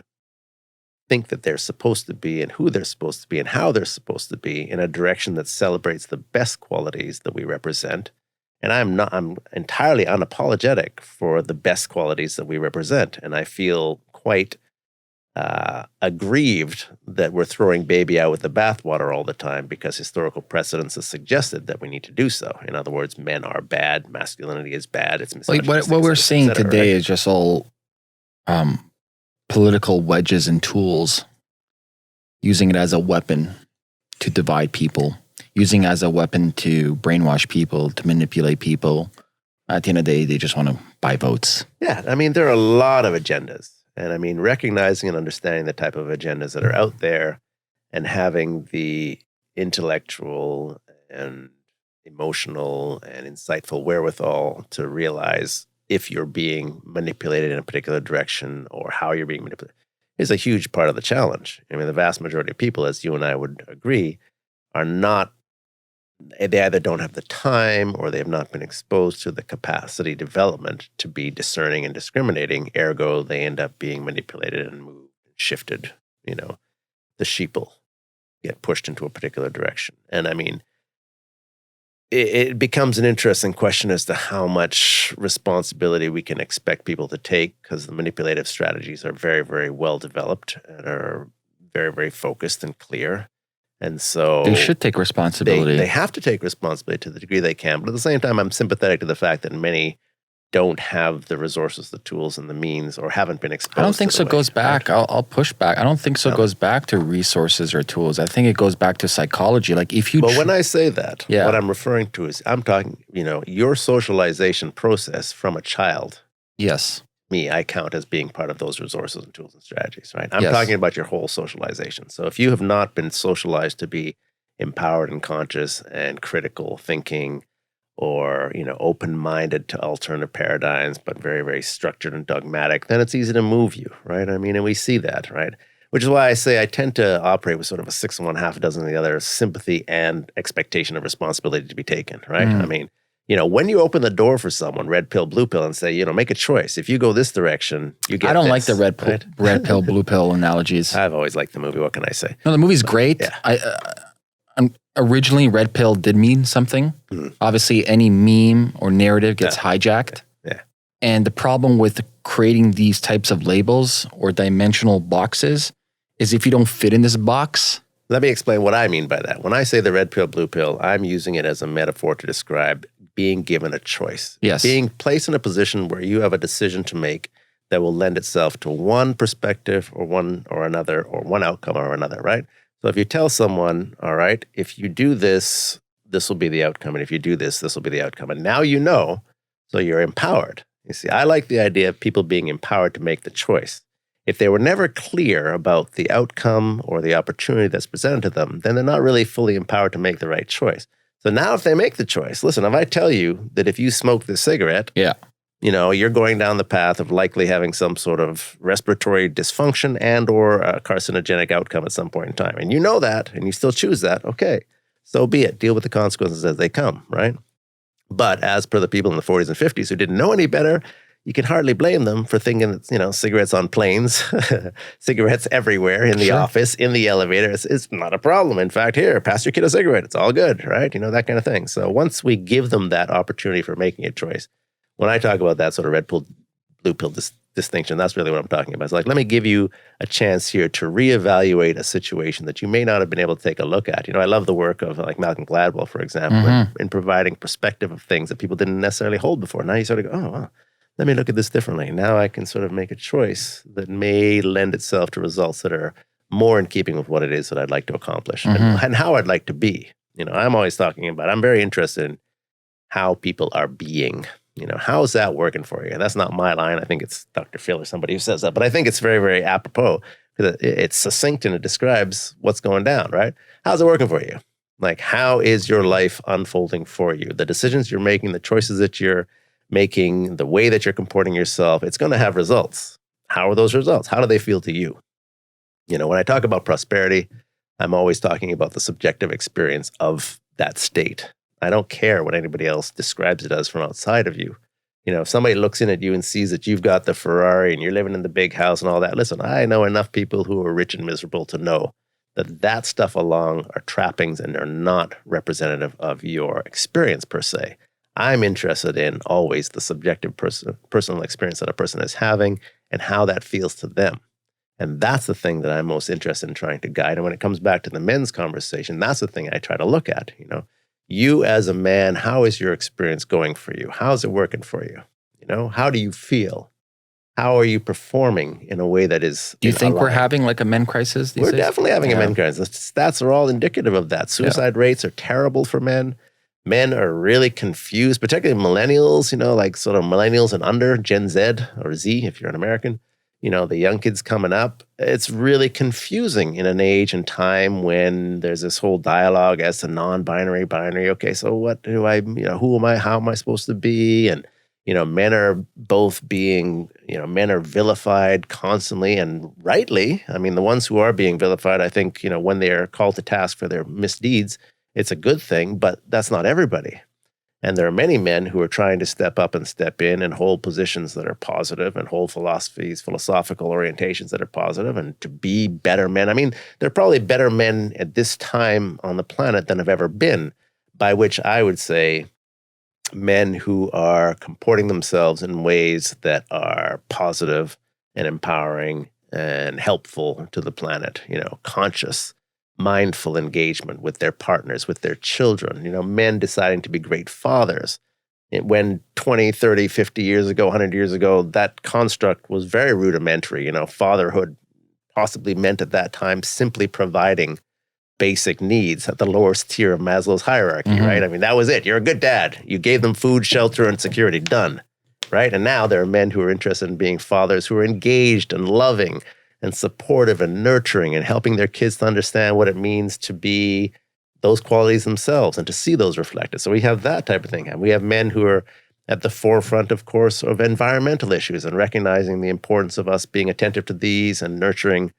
think that they're supposed to be and who they're supposed to be and how they're supposed to be in a direction that celebrates the best qualities that we represent, and I'm entirely unapologetic for the best qualities that we represent, and I feel quite aggrieved that we're throwing baby out with the bathwater all the time because historical precedence has suggested that we need to do so. In other words, men are bad, masculinity is bad, it's misogynistic. What we're seeing today right? is just all political wedges and tools, using it as a weapon to divide people, using it as a weapon to brainwash people, to manipulate people. At the end of the day, they just want to buy votes. Yeah, I mean, there are a lot of agendas. And I mean, recognizing and understanding the type of agendas that are out there and having the intellectual and emotional and insightful wherewithal to realize if you're being manipulated in a particular direction or how you're being manipulated is a huge part of the challenge. I mean, the vast majority of people, as you and I would agree, are not, they either don't have the time or they have not been exposed to the capacity development to be discerning and discriminating. Ergo, they end up being manipulated and moved, shifted. You know, the sheeple get pushed into a particular direction. And I mean, it becomes an interesting question as to how much responsibility we can expect people to take, because the manipulative strategies are very, very well developed and are very, very focused and clear. And so they should take responsibility. They have to take responsibility to the degree they can. But at the same time, I'm sympathetic to the fact that many don't have the resources, the tools, and the means, or haven't been exposed. I don't think to so. the Goes way, back. right? I'll push back. I don't think so. Goes back to resources or tools. I think it goes back to psychology. Like if you. But when I say that, Yeah. what I'm referring to is I'm talking. You know, your socialization process from a child. Yes. I count as being part of those resources and tools and strategies. Right. I'm Yes. talking about your whole socialization. So if you have not been socialized to be empowered and conscious and critical thinking, or, you know, open-minded to alternative paradigms, but very, very structured and dogmatic, then it's easy to move you, right? I mean, and we see that, right? Which is why I say I tend to operate with sort of a 6 and 1/2 dozen of the other, sympathy and expectation of responsibility to be taken, right? I mean, you know, when you open the door for someone, red pill, blue pill, and say, you know, make a choice. If you go this direction, you get I don't this, like the red pill, blue pill analogies. I've always liked the movie. What can I say? No, the movie's great. Yeah. Originally, red pill did mean something. Obviously, any meme or narrative gets hijacked. Yeah. And the problem with creating these types of labels or dimensional boxes is if you don't fit in this box. Let me explain what I mean by that. When I say the red pill, blue pill, I'm using it as a metaphor to describe being given a choice. Yes. Being placed in a position where you have a decision to make that will lend itself to one perspective or one or another, or one outcome or another, right? So if you tell someone, all right, if you do this, this will be the outcome. And if you do this, this will be the outcome. And now you know, so you're empowered. You see, I like the idea of people being empowered to make the choice. If they were never clear about the outcome or the opportunity that's presented to them, then they're not really fully empowered to make the right choice. So now if they make the choice, listen, if I tell you that if you smoke this cigarette, Yeah. you know, you're going down the path of likely having some sort of respiratory dysfunction and or a carcinogenic outcome at some point in time. And you know that, and you still choose that, okay, so be it. Deal with the consequences as they come, right? But as per the people in the 40s and 50s who didn't know any better, you can hardly blame them for thinking that, you know, cigarettes on planes, cigarettes everywhere, in the Sure. office, in the elevator, it's not a problem. In fact, here, pass your kid a cigarette. It's all good, right? You know, that kind of thing. So once we give them that opportunity for making a choice, when I talk about that sort of red pill, blue pill distinction, that's really what I'm talking about. It's like, let me give you a chance here to reevaluate a situation that you may not have been able to take a look at. You know, I love the work of like Malcolm Gladwell, for example, in providing perspective of things that people didn't necessarily hold before. Now you sort of go, oh, wow, let me look at this differently. Now I can sort of make a choice that may lend itself to results that are more in keeping with what it is that I'd like to accomplish and how I'd like to be. You know, I'm always talking about, I'm very interested in how people are being. How is that working for you? And that's not my line. I think it's Dr. Phil or somebody who says that, but I think it's very, very apropos because it's succinct and it describes what's going down, right? How's it working for you? Like, how is your life unfolding for you? The decisions you're making, the choices that you're making, the way that you're comporting yourself, it's going to have results. How are those results? How do they feel to you? When I talk about prosperity, I'm always talking about the subjective experience of that state. I don't care what anybody else describes it as from outside of you. If somebody looks in at you and sees that you've got the Ferrari and you're living in the big house and all that, listen, I know enough people who are rich and miserable to know that stuff along are trappings and they're not representative of your experience per se. I'm interested in always the subjective personal experience that a person is having and how that feels to them. And that's the thing that I'm most interested in trying to guide. And when it comes back to the men's conversation, that's the thing I try to look at. You as a man, how is your experience going for you? How's it working for you? How do you feel? How are you performing in a way that is Do you think we're having like a men crisis these We're days? definitely having a men crisis. The stats are all indicative of that. Suicide rates are terrible for men. Men are really confused, particularly millennials, like sort of millennials and under, Gen Z or Z if you're an American. The young kids coming up. It's really confusing in an age and time when there's this whole dialogue as to non-binary, binary. Okay, so what do I, who am I? How am I supposed to be? And men are both being, men are vilified constantly and rightly. I mean, the ones who are being vilified, I think, when they are called to task for their misdeeds, it's a good thing, but that's not everybody. And there are many men who are trying to step up and step in and hold positions that are positive and hold philosophical orientations that are positive and to be better men. I mean, there are probably better men at this time on the planet than have ever been, by which I would say men who are comporting themselves in ways that are positive and empowering and helpful to the planet, conscious, mindful engagement with their partners, with their children, men deciding to be great fathers. When 20, 30, 50 years ago, 100 years ago, that construct was very rudimentary. Fatherhood possibly meant at that time simply providing basic needs at the lowest tier of Maslow's hierarchy, right? I mean, that was it. You're a good dad. You gave them food, shelter, and security. Done, right? And now there are men who are interested in being fathers who are engaged and loving and supportive and nurturing and helping their kids to understand what it means to be those qualities themselves and to see those reflected. So we have that type of thing. And we have men who are at the forefront, of course, of environmental issues and recognizing the importance of us being attentive to these and nurturing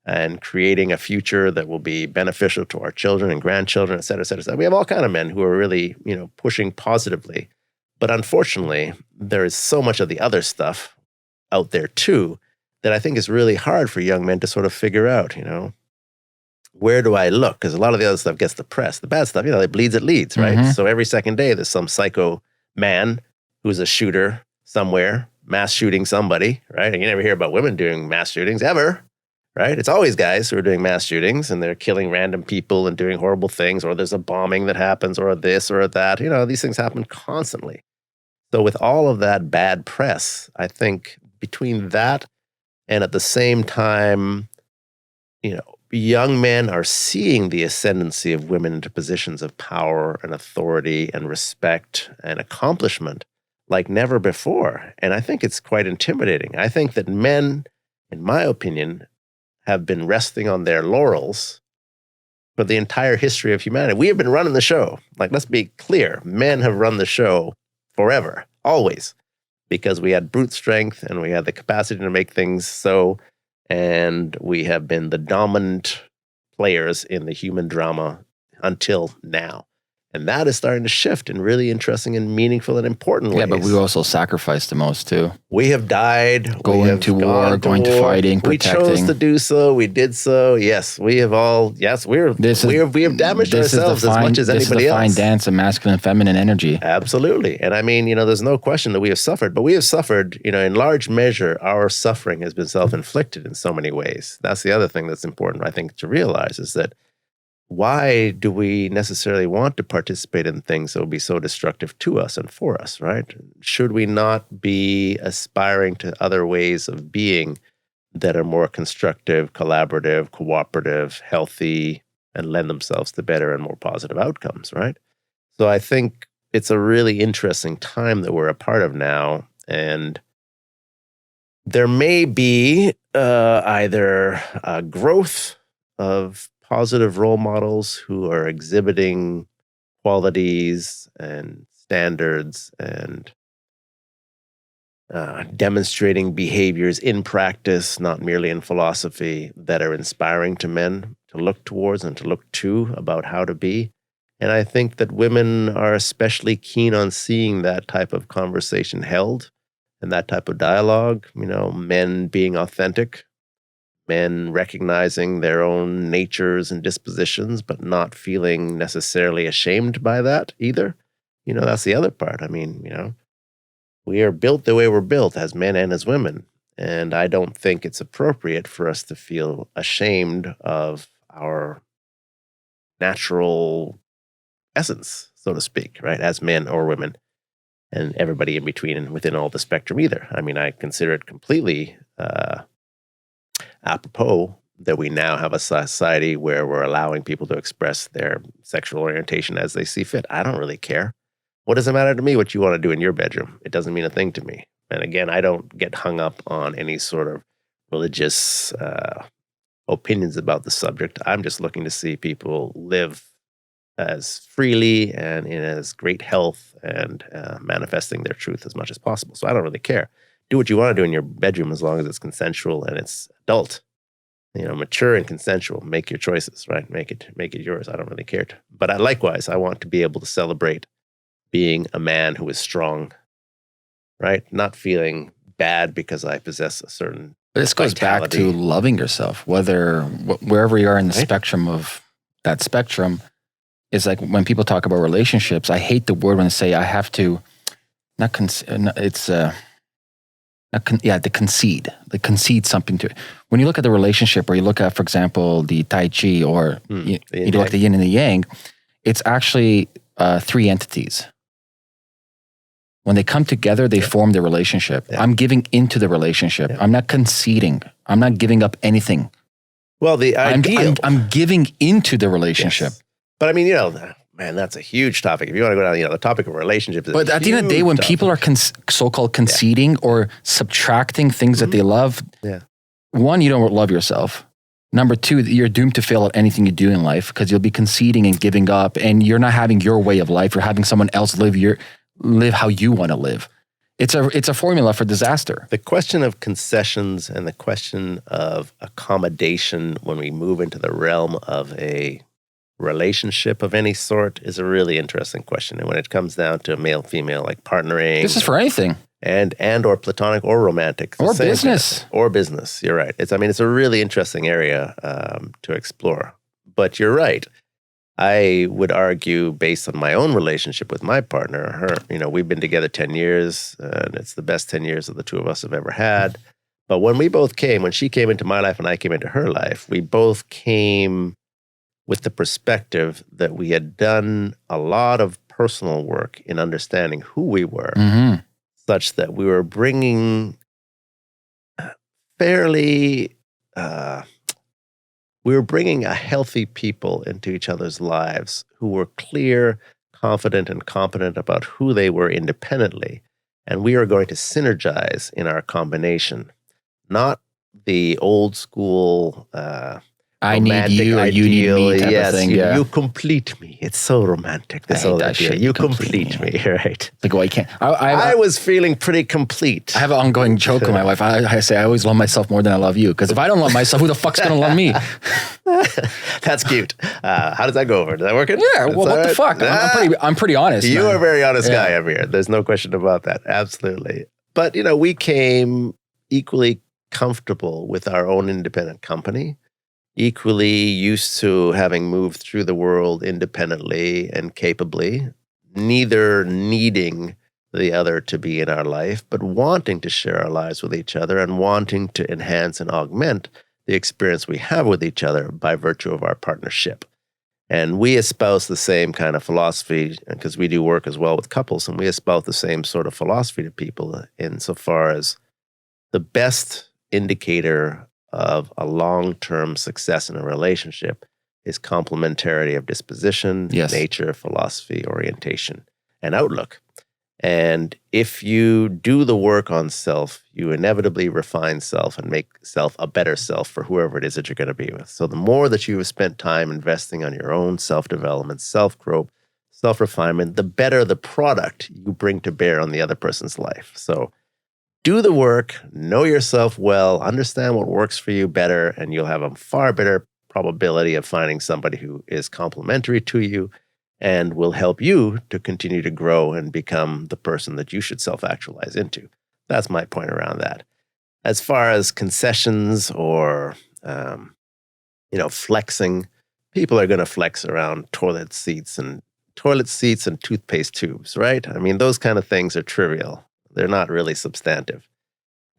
and creating a future that will be beneficial to our children and grandchildren, et cetera, et cetera, et cetera. We have all kinds of men who are really, pushing positively. But unfortunately, there is so much of the other stuff out there too that I think is really hard for young men to sort of figure out, where do I look? Because a lot of the other stuff gets the press. The bad stuff, it bleeds, it leads, right? So every second day, there's some psycho man who's a shooter somewhere, mass shooting somebody, right? And you never hear about women doing mass shootings ever, right? It's always guys who are doing mass shootings and they're killing random people and doing horrible things, or there's a bombing that happens, or this or that. These things happen constantly. So with all of that bad press, I think between that and at the same time, young men are seeing the ascendancy of women into positions of power and authority and respect and accomplishment like never before. And I think it's quite intimidating. I think that men, in my opinion, have been resting on their laurels for the entire history of humanity. We have been running the show. Like, let's be clear. Men have run the show forever, always, because we had brute strength and we had the capacity to make things so, and we have been the dominant players in the human drama until now. And that is starting to shift in really interesting and meaningful and important ways. Yeah, but we also sacrificed the most too. We have died. Going to war, going to fighting, protecting. We chose to do so. We did so. Yes, we have all. Yes, we have damaged ourselves as much as anybody else. This is the fine dance of masculine and feminine energy. Absolutely. And I mean, there's no question that we have suffered, but we have suffered, in large measure, our suffering has been self-inflicted in so many ways. That's the other thing that's important, I think, to realize is that why do we necessarily want to participate in things that will be so destructive to us and for us, right? Should we not be aspiring to other ways of being that are more constructive, collaborative, cooperative, healthy, and lend themselves to better and more positive outcomes, right? So I think it's a really interesting time that we're a part of now. And there may be either a growth of positive role models who are exhibiting qualities and standards and demonstrating behaviors in practice, not merely in philosophy, that are inspiring to men to look towards and to look to about how to be. And I think that women are especially keen on seeing that type of conversation held and that type of dialogue, men being authentic, men recognizing their own natures and dispositions, but not feeling necessarily ashamed by that either. That's the other part. We are built the way we're built as men and as women. And I don't think it's appropriate for us to feel ashamed of our natural essence, so to speak, right? As men or women, and everybody in between and within all the spectrum either. I consider it completely apropos that we now have a society where we're allowing people to express their sexual orientation as they see fit. I don't really care. What does it matter to me what you want to do in your bedroom? It doesn't mean a thing to me. And again, I don't get hung up on any sort of religious opinions about the subject. I'm just looking to see people live as freely and in as great health and manifesting their truth as much as possible. So I don't really care. Do what you want to do in your bedroom as long as it's consensual and it's adult. Mature and consensual. Make your choices, right? Make it yours. I don't really care. But likewise, I want to be able to celebrate being a man who is strong, right? Not feeling bad because I possess a certain This goes back to loving yourself, wherever you are in the spectrum of that spectrum. Is like when people talk about relationships, I hate the word when they say I have to, to concede something to it. When you look at the relationship, or you look at, for example, the Tai Chi, or you look at the yin and the yang, it's actually three entities. When they come together, they form the relationship. Yeah. I'm giving into the relationship. Yeah. I'm not conceding. I'm not giving up anything. Well, the ideal. I'm giving into the relationship. Yes. But man, that's a huge topic. If you want to go down, the topic of relationships is But at the end of the day, when people are so-called conceding or subtracting things that they love, one, you don't love yourself. Number two, you're doomed to fail at anything you do in life because you'll be conceding and giving up, and you're not having your way of life. You're having someone else live how you want to live. It's a formula for disaster. The question of concessions and the question of accommodation when we move into the realm of a relationship of any sort is a really interesting question. And when it comes down to male-female, like partnering. This is for anything. And or platonic or romantic. Or business. Or business, you're right. It's a really interesting area to explore. But you're right. I would argue, based on my own relationship with my partner, her, we've been together 10 years, and it's the best 10 years that the two of us have ever had. But when she came into my life and I came into her life, we both came with the perspective that we had done a lot of personal work in understanding who we were, such that we were bringing we were bringing a healthy people into each other's lives who were clear, confident, and competent about who they were independently. And we are going to synergize in our combination, not the old school I need you or you need me type of thing. You complete me. It's so romantic. This whole idea. You complete me, right? Like, well, I can't. I was feeling pretty complete. I have an ongoing joke with my wife. I say I always love myself more than I love you. Because if I don't love myself, who the fuck's going to love me? That's cute. How does that go over? Does that work? Yeah, well, what the fuck? I'm pretty honest. You are a very honest guy, Ameer. There's no question about that. Absolutely. But, we came equally comfortable with our own independent company, equally used to having moved through the world independently and capably, neither needing the other to be in our life, but wanting to share our lives with each other and wanting to enhance and augment the experience we have with each other by virtue of our partnership. And we espouse the same kind of philosophy because we do work as well with couples, and we espouse the same sort of philosophy to people insofar as the best indicator of a long-term success in a relationship is complementarity of disposition, nature, philosophy, orientation. and outlook. And if you do the work on self, you inevitably refine self and make self a better self for whoever it is that you're going to be with. So the more that you have spent time investing on your own self-development, self-growth, self-refinement, the better the product you bring to bear on the other person's life. So do the work, know yourself well, understand what works for you better, and you'll have a far better probability of finding somebody who is complementary to you and will help you to continue to grow and become the person that you should self-actualize into. That's my point around that. As far as concessions or, flexing, people are going to flex around toilet seats and toothpaste tubes, right? I mean, those kind of things are trivial. They're not really substantive.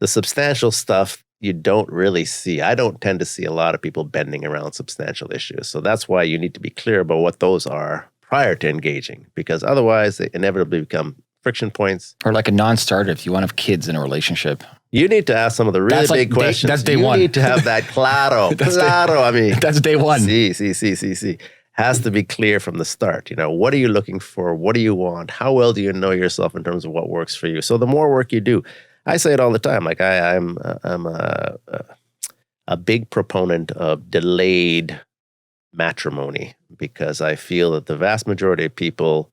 The substantial stuff you don't really see. I don't tend to see a lot of people bending around substantial issues. So that's why you need to be clear about what those are prior to engaging, because otherwise they inevitably become friction points. Or like a non-starter if you want to have kids in a relationship. You need to ask some of the really big questions. That's day one. You need to have that claro. That's day one. See. Has to be clear from the start. What are you looking for? What do you want? How well do you know yourself in terms of what works for you? So the more work you do, I say it all the time. Like I'm a big proponent of delayed matrimony, because I feel that the vast majority of people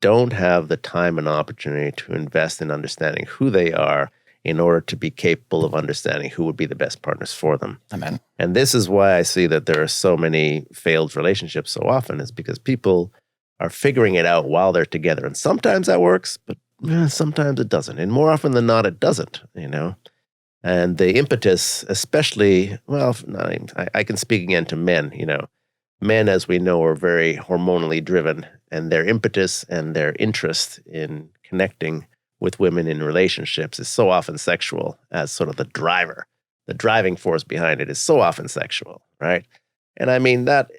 don't have the time and opportunity to invest in understanding who they are in order to be capable of understanding who would be the best partners for them. Amen. And this is why I see that there are so many failed relationships so often, is because people are figuring it out while they're together. And sometimes that works, but sometimes it doesn't. And more often than not, it doesn't, And the impetus, especially, I can speak again to men, Men, as we know, are very hormonally driven, and their impetus and their interest in connecting with women in relationships is so often sexual as sort of the driver. The driving force behind it is so often sexual, right? And I mean, that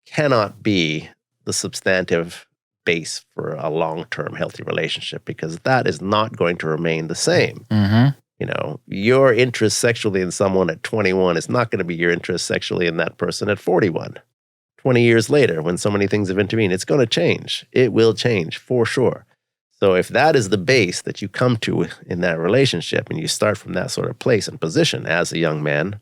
cannot be the substantive base for a long-term healthy relationship, because that is not going to remain the same. Mm-hmm. Your interest sexually in someone at 21 is not going to be your interest sexually in that person at 41. 20 years later, when so many things have intervened, it's going to change. It will change for sure. So if that is the base that you come to in that relationship, and you start from that sort of place and position as a young man,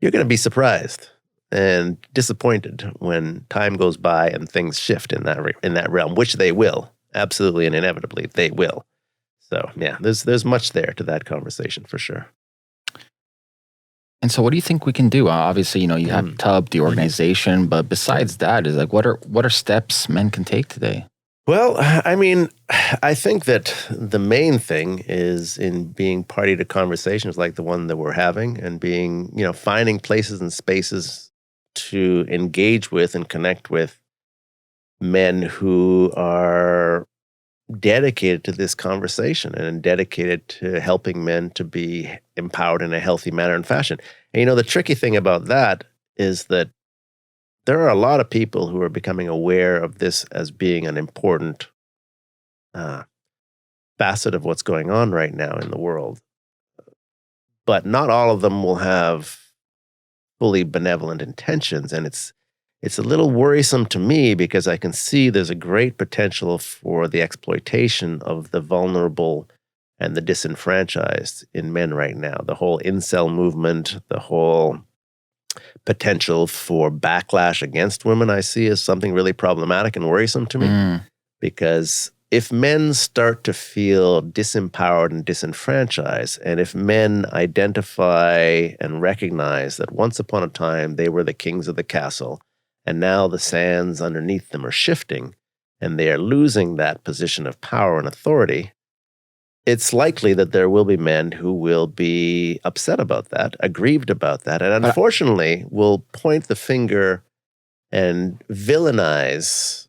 you're going to be surprised and disappointed when time goes by and things shift in that realm, which they will. Absolutely and inevitably, they will. So yeah, there's much there to that conversation for sure. And so what do you think we can do? Obviously, you have TUB, the organization, but besides that, is like, what are steps men can take today? Well, I mean, I think that the main thing is in being party to conversations like the one that we're having, and being, finding places and spaces to engage with and connect with men who are dedicated to this conversation and dedicated to helping men to be empowered in a healthy manner and fashion. And the tricky thing about that is that there are a lot of people who are becoming aware of this as being an important facet of what's going on right now in the world. But not all of them will have fully benevolent intentions. And it's a little worrisome to me, because I can see there's a great potential for the exploitation of the vulnerable and the disenfranchised in men right now. The whole incel movement, the whole potential for backlash against women, I see as something really problematic and worrisome to me. Because if men start to feel disempowered and disenfranchised, and if men identify and recognize that once upon a time they were the kings of the castle, and now the sands underneath them are shifting, and they are losing that position of power and authority, it's likely that there will be men who will be upset about that, aggrieved about that, and unfortunately will point the finger and villainize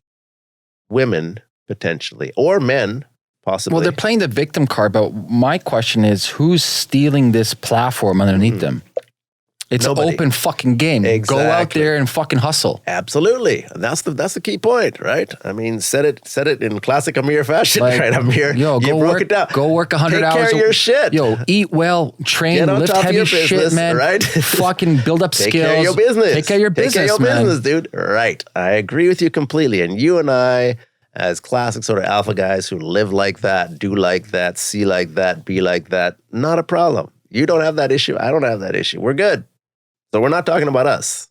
women potentially, or men possibly. Well, they're playing the victim card, but my question is, who's stealing this platform underneath them? It's an open fucking game. Exactly. Go out there and fucking hustle. Absolutely. That's the key point, right? I mean, said it in classic Ameer fashion, right, Ameer? Yo, you broke it down. Go work 100 hours. Take care of your shit. Yo, eat well, train, lift heavy shit, man. Right? Fucking build up skills. Take care of your business. Take care of your business, Take care of your business, dude. Right. I agree with you completely. And you and I as classic sort of alpha guys who live like that, do like that, see like that, be like that, not a problem. You don't have that issue. I don't have that issue. We're good. So we're not talking about us.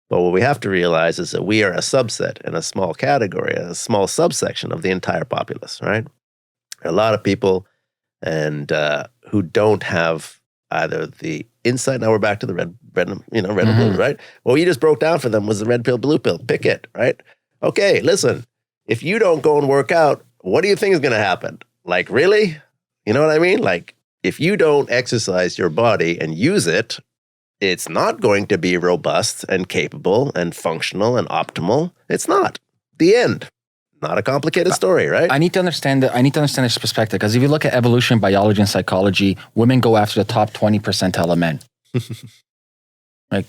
But what we have to realize is that we are a subset in a small category, a small subsection of the entire populace, right? There are a lot of people and who don't have either the insight. Now we're back to the red and blue, right? What you just broke down for them was the red pill, blue pill. Pick it, right? Okay, listen, if you don't go and work out, what do you think is going to happen? Like, really? You know what I mean? Like, if you don't exercise your body and use it, it's not going to be robust and capable and functional and optimal. It's not. The end. Not a complicated story, right? I need to understand this perspective, because if you look at evolution, biology, and psychology, women go after the top 20 percentile of men. Like,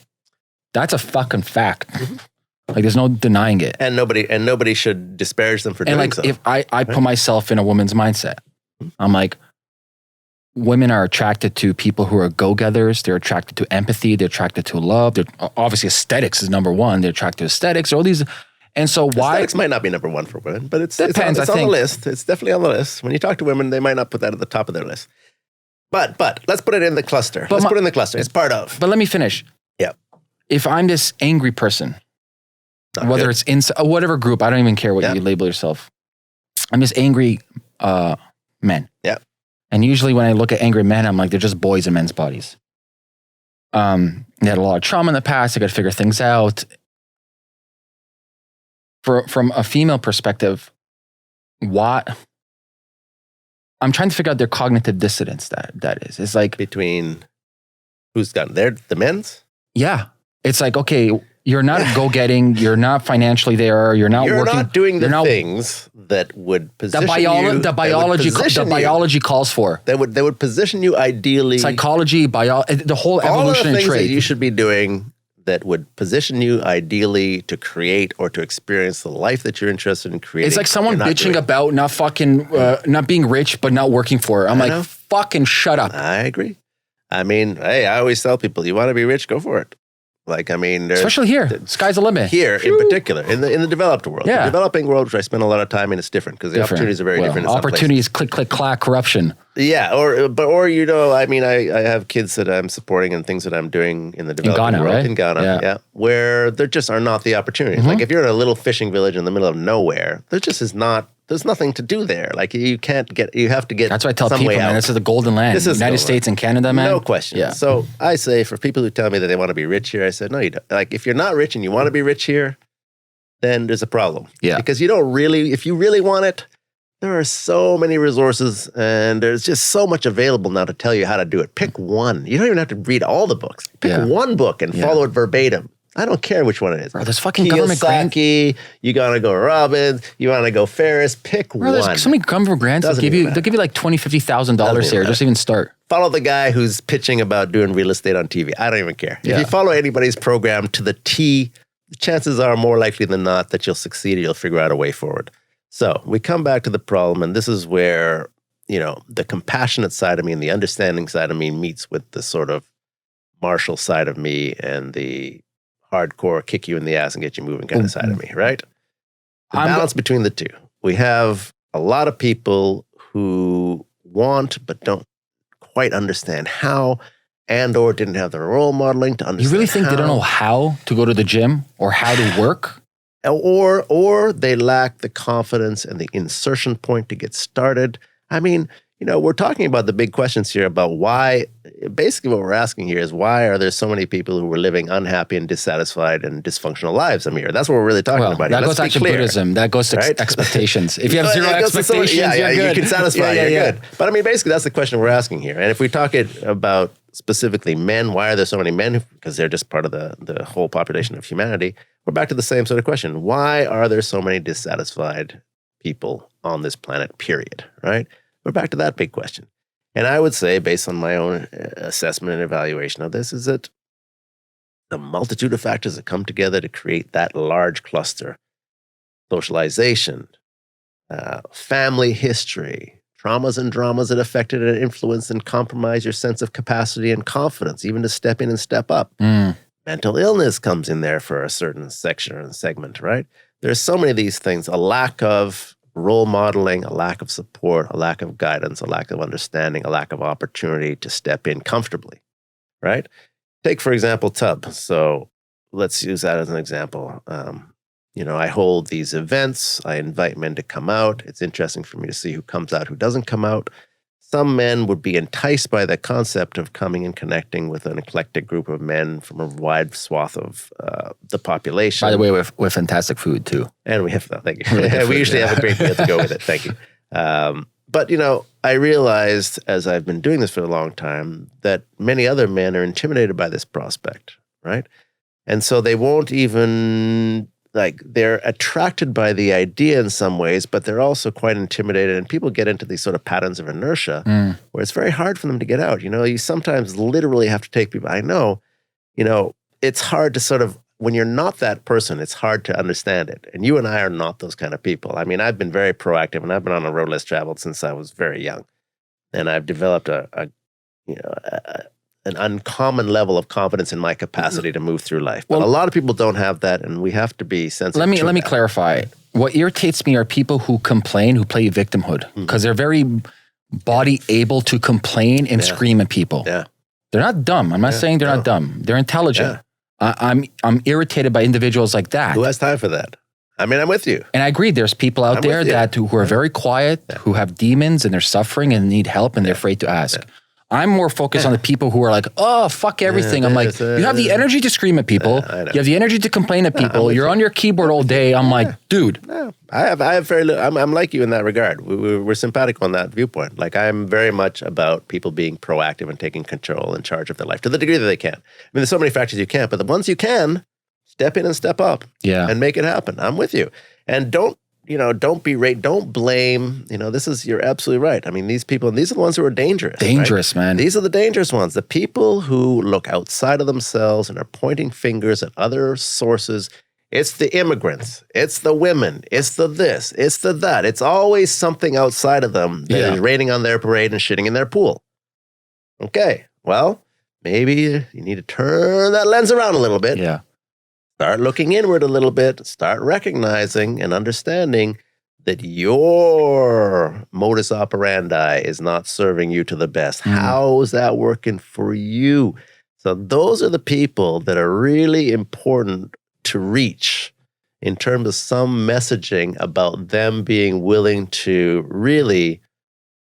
that's a fucking fact. Like, there's no denying it. And nobody should disparage them for doing so. If I put myself in a woman's mindset, I'm like, women are attracted to people who are go-getters. They're attracted to empathy. They're attracted to love. They're obviously, aesthetics is number one. They're attracted to aesthetics. All these, and so why? Aesthetics might not be number one for women, but it's on Depends, the list. It's definitely on the list. When you talk to women, they might not put that at the top of their list. But let's put it in the cluster. Put it in the cluster. It's part of. But let me finish. Yeah. If I'm this angry person, whether it's in whatever group, I don't even care what you label yourself. I'm this angry men. Yeah. And usually when I look at angry men, I'm like, they're just boys in men's bodies. They had a lot of trauma in the past. They got to figure things out. From a female perspective, what? I'm trying to figure out their cognitive dissonance that is. It's like... Between who's got the men's? Yeah. It's like, okay, you're not go-getting, you're not financially there, you're not working. You're not doing the things that would position you. The biology calls for. That would position you ideally. Psychology, the whole evolutionary things trait. That you should be doing that would position you ideally to create or to experience the life that you're interested in creating. It's like someone bitching about not being rich, but not working for it. I'm like, fucking shut up. I agree. I mean, hey, I always tell people, you want to be rich, go for it. Like, I mean, especially here, sky's the limit. Here, in particular, in the developed world, the developing world, which I spend a lot of time in, it's different because the opportunities are very different. Opportunities, click, click, clack, corruption. Yeah, or you know, I mean, I have kids that I'm supporting and things that I'm doing in the developing world, in Ghana, where there just are not the opportunities. Like, if you're in a little fishing village in the middle of nowhere, there just is not. There's nothing to do there. Like, you have to get. That's what I tell people, man. This is the golden land. This is United States and Canada, man. No question. Yeah. So I say, for people who tell me that they want to be rich here, I said, no, you don't. Like, if you're not rich and you want to be rich here, then there's a problem. Yeah. Because you don't really, if you really want it, there are so many resources and there's just so much available now to tell you how to do it. Pick one. You don't even have to read all the books. Pick one book and follow it verbatim. I don't care which one it is. Bro, there's fucking government grants. You gotta go Robbins. You want to go Ferris. Pick one. There's so many government grants. They'll give you like $20,000, $50,000 here. Just even start. Follow the guy who's pitching about doing real estate on TV. I don't even care. If you follow anybody's program to the T, the chances are more likely than not that you'll succeed or you'll figure out a way forward. So we come back to the problem, and this is where, you know, the compassionate side of me and the understanding side of me meets with the sort of martial side of me and the hardcore kick you in the ass and get you moving kind of side of me, right? The balance between the two. We have a lot of people who want but don't quite understand how, and or didn't have the role modeling to understand. You really think they don't know how to go to the gym or how to work? Or they lack the confidence and the insertion point to get started. I mean, you know, we're talking about the big questions here about why, basically what we're asking here is why are there so many people who are living unhappy and dissatisfied and dysfunctional lives, Amir? That's what we're really talking about here. That goes back to Buddhism. That goes to expectations. If you have zero expectations, you're good. You can satisfy, you're good. But I mean, basically that's the question we're asking here. And if we talk about specifically men, why are there so many men? Because they're just part of the whole population of humanity. We're back to the same sort of question. Why are there so many dissatisfied people on this planet, period, right? We're back to that big question. And I would say, based on my own assessment and evaluation of this, is that the multitude of factors that come together to create that large cluster, socialization, family history, traumas and dramas that affected and influenced and compromised your sense of capacity and confidence, even to step in and step up. Mental illness comes in there for a certain section or segment, right? There's so many of these things, a lack of role modeling, a lack of support, a lack of guidance, a lack of understanding, a lack of opportunity to step in comfortably, right? Take, for example, Tub. So let's use that as an example. I hold these events. I invite men to come out. It's interesting for me to see who comes out, who doesn't come out. Some men would be enticed by the concept of coming and connecting with an eclectic group of men from a wide swath of the population. By the way, with fantastic food too. And we have, thank you. We usually have a great meal to go with it. Thank you. But, I realized as I've been doing this for a long time that many other men are intimidated by this prospect, right? And so they won't even, they're attracted by the idea in some ways, but they're also quite intimidated. And people get into these sort of patterns of inertia where it's very hard for them to get out. You sometimes literally have to take people. I know, it's hard to sort of, when you're not that person, it's hard to understand it. And you and I are not those kind of people. I mean, I've been very proactive, and I've been on a road less traveled since I was very young. And I've developed an uncommon level of confidence in my capacity to move through life. But a lot of people don't have that, and we have to be sensitive. Let me clarify. What irritates me are people who complain, who play victimhood, because they're very body able to complain and scream at people. Yeah. They're not dumb. I'm not saying they're not dumb. They're intelligent. Yeah. I'm irritated by individuals like that. Who has time for that? I mean, I'm with you. And I agree. There's people out there who are very quiet, who have demons and they're suffering and need help and they're afraid to ask. Yeah. I'm more focused on the people who are like, oh, fuck everything. I'm like, you have the energy to scream at people. You have the energy to complain at people. You're on your keyboard all day. I'm like, dude. No, I have very little. I'm like you in that regard. We're simpatico on that viewpoint. Like, I'm very much about people being proactive and taking control and charge of their life to the degree that they can. I mean, there's so many factors you can't, but the ones you can, step in and step up and make it happen. I'm with you. And don't berate, don't blame. You're absolutely right. I mean, these people, and these are the ones who are dangerous. Dangerous, right? Man. These are the dangerous ones. The people who look outside of themselves and are pointing fingers at other sources. It's the immigrants. It's the women. It's the this. It's the that. It's always something outside of them that is raining on their parade and shitting in their pool. Okay, well, maybe you need to turn that lens around a little bit. Yeah. Start looking inward a little bit. Start recognizing and understanding that your modus operandi is not serving you to the best. How is that working for you? So those are the people that are really important to reach in terms of some messaging about them being willing to really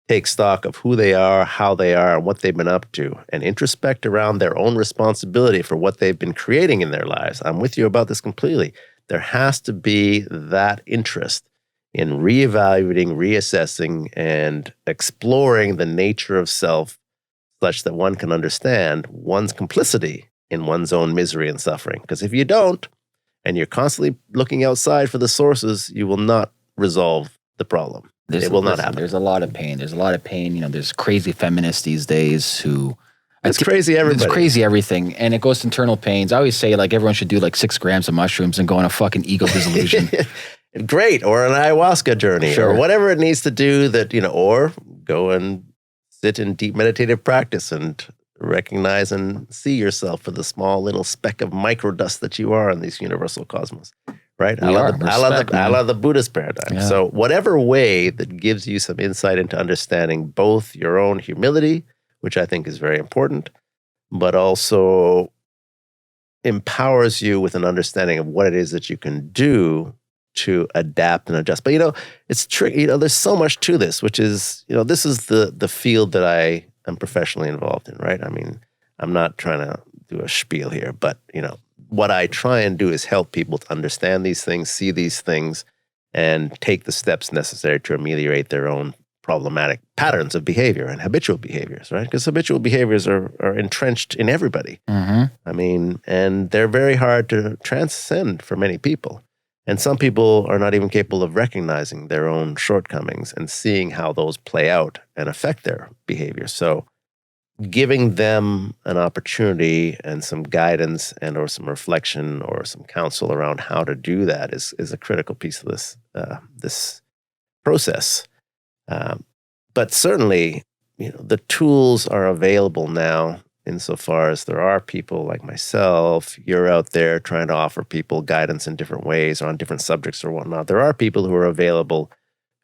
take stock of who they are, how they are, and what they've been up to, and introspect around their own responsibility for what they've been creating in their lives. I'm with you about this completely. There has to be that interest in reevaluating, reassessing, and exploring the nature of self such that one can understand one's complicity in one's own misery and suffering. Because if you don't, and you're constantly looking outside for the sources, you will not resolve the problem. It will not happen. There's a lot of pain. There's crazy feminists these days who... It's crazy everybody. It's crazy everything. And it goes to internal pains. I always say, everyone should do 6 grams of mushrooms and go on a fucking ego dissolution. Great. Or an ayahuasca journey. Or whatever it needs to do that, or go and sit in deep meditative practice and recognize and see yourself for the small little speck of microdust that you are in this universal cosmos. Right? I love the Buddhist paradigm. Yeah. So whatever way that gives you some insight into understanding both your own humility, which I think is very important, but also empowers you with an understanding of what it is that you can do to adapt and adjust. But, it's tricky. There's so much to this, which is, this is the field that I am professionally involved in, right? I mean, I'm not trying to do a spiel here, but, what I try and do is help people to understand these things, see these things, and take the steps necessary to ameliorate their own problematic patterns of behavior and habitual behaviors, right? Because habitual behaviors are entrenched in everybody. I mean, and they're very hard to transcend for many people. And some people are not even capable of recognizing their own shortcomings and seeing how those play out and affect their behavior. So giving them an opportunity and some guidance and or some reflection or some counsel around how to do that is a critical piece of this process. But certainly, the tools are available now insofar as there are people like myself, you're out there trying to offer people guidance in different ways or on different subjects or whatnot. There are people who are available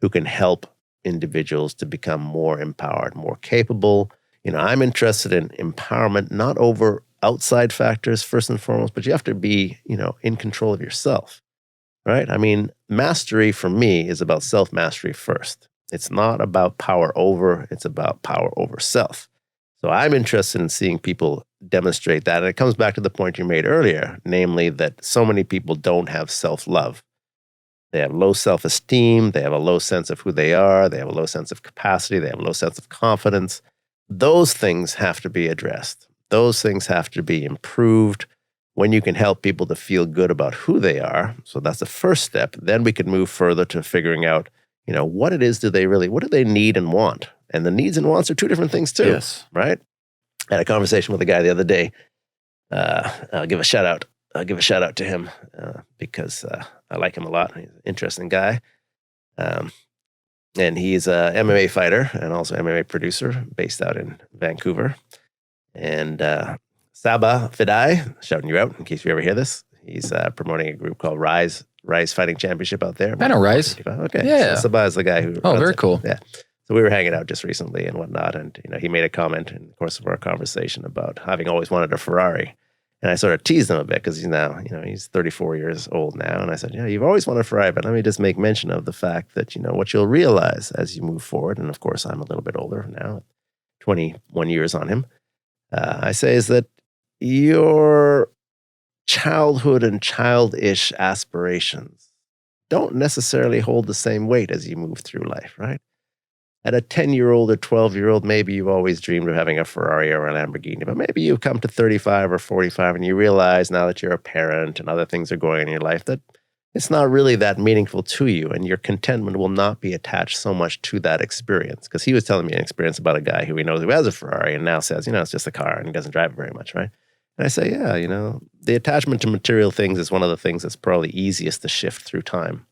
who can help individuals to become more empowered, more capable. I'm interested in empowerment, not over outside factors first and foremost, but you have to be, in control of yourself, right? I mean, mastery for me is about self-mastery first. It's not about power over, it's about power over self. So I'm interested in seeing people demonstrate that. And it comes back to the point you made earlier, namely that so many people don't have self-love. They have low self-esteem, they have a low sense of who they are, they have a low sense of capacity, they have a low sense of confidence. Those things have to be addressed. Those things have to be improved. When you can help people to feel good about who they are, so that's the first step, then we can move further to figuring out, what it is what do they need and want? And the needs and wants are two different things too, Yes. right? I had a conversation with a guy the other day. I'll give a shout out. I'll give a shout out to him because I like him a lot. He's an interesting guy. And he's a MMA fighter and also MMA producer based out in Vancouver. And Saba Fidai, shouting you out in case you ever hear this. He's promoting a group called Rise Fighting Championship out there. I know Rise. Okay. Yeah. So Saba is the guy who runs very it. cool. Yeah. So we were hanging out just recently and whatnot. And, he made a comment in the course of our conversation about having always wanted a Ferrari. And I sort of teased him a bit because he's now, he's 34 years old now. And I said, you've always wanted a Ferrari, but let me just make mention of the fact that, what you'll realize as you move forward. And of course, I'm a little bit older now, 21 years on him. I say is that your childhood and childish aspirations don't necessarily hold the same weight as you move through life, right? At a 10-year-old or 12-year-old, maybe you've always dreamed of having a Ferrari or a Lamborghini, but maybe you've come to 35 or 45 and you realize now that you're a parent and other things are going on in your life that it's not really that meaningful to you, and your contentment will not be attached so much to that experience. Because he was telling me an experience about a guy who he knows who has a Ferrari and now says, it's just a car and he doesn't drive it very much, right? And I say, the attachment to material things is one of the things that's probably easiest to shift through time.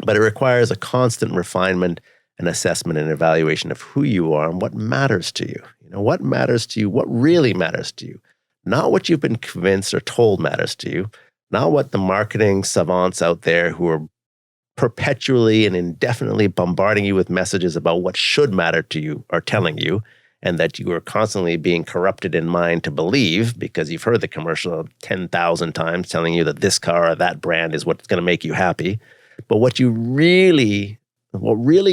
But it requires a constant refinement and assessment and evaluation of who you are and what matters to you. What matters to you, what really matters to you. Not what you've been convinced or told matters to you. Not what the marketing savants out there who are perpetually and indefinitely bombarding you with messages about what should matter to you are telling you, and that you are constantly being corrupted in mind to believe because you've heard the commercial 10,000 times telling you that this car or that brand is what's going to make you happy. But what really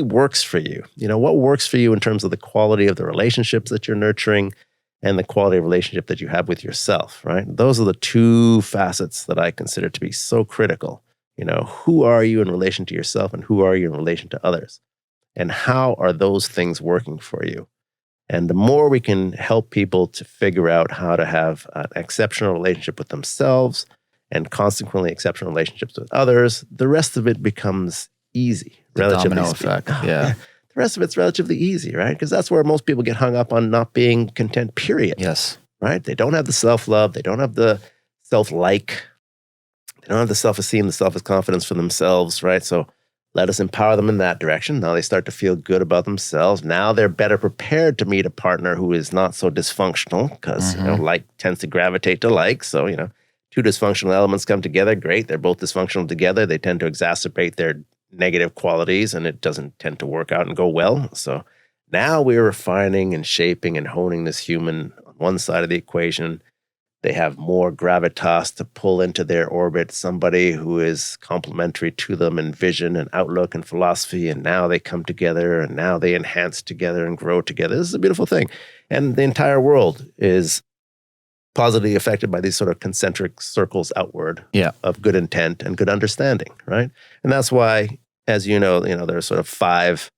works for you, what works for you in terms of the quality of the relationships that you're nurturing and the quality of relationship that you have with yourself, right? Those are the two facets that I consider to be so critical. Who are you in relation to yourself and who are you in relation to others? And how are those things working for you? And the more we can help people to figure out how to have an exceptional relationship with themselves and consequently exceptional relationships with others, the rest of it becomes easy. Domino effect. Yeah. The rest of it's relatively easy, right? Because that's where most people get hung up on not being content, period. Yes. Right? They don't have the self-love. They don't have the self-like. They don't have the self-esteem, the self-confidence for themselves, right? So let us empower them in that direction. Now they start to feel good about themselves. Now they're better prepared to meet a partner who is not so dysfunctional because, like tends to gravitate to like. So, two dysfunctional elements come together. Great. They're both dysfunctional together. They tend to exacerbate their negative qualities and it doesn't tend to work out and go well. So now we're refining and shaping and honing this human on one side of the equation. They have more gravitas to pull into their orbit, somebody who is complementary to them in vision and outlook and philosophy. And now they come together and now they enhance together and grow together. This is a beautiful thing. And the entire world is positively affected by these sort of concentric circles outward of good intent and good understanding, right? And that's why, as there are sort of 5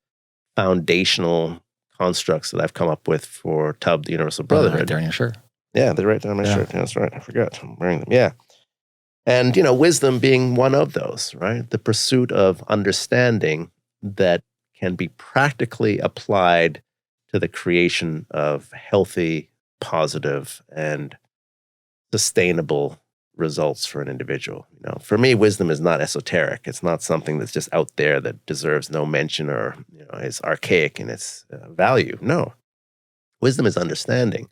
foundational constructs that I've come up with for TUB, the Universal Brotherhood. Right there on your shirt. Yeah, they're right there on my shirt. Yeah, that's right. I forgot. I'm wearing them. Yeah. And, wisdom being one of those, right? The pursuit of understanding that can be practically applied to the creation of healthy, positive, and sustainable results for an individual. For me, wisdom is not esoteric. It's not something that's just out there that deserves no mention or is archaic in its value. No, wisdom is understanding.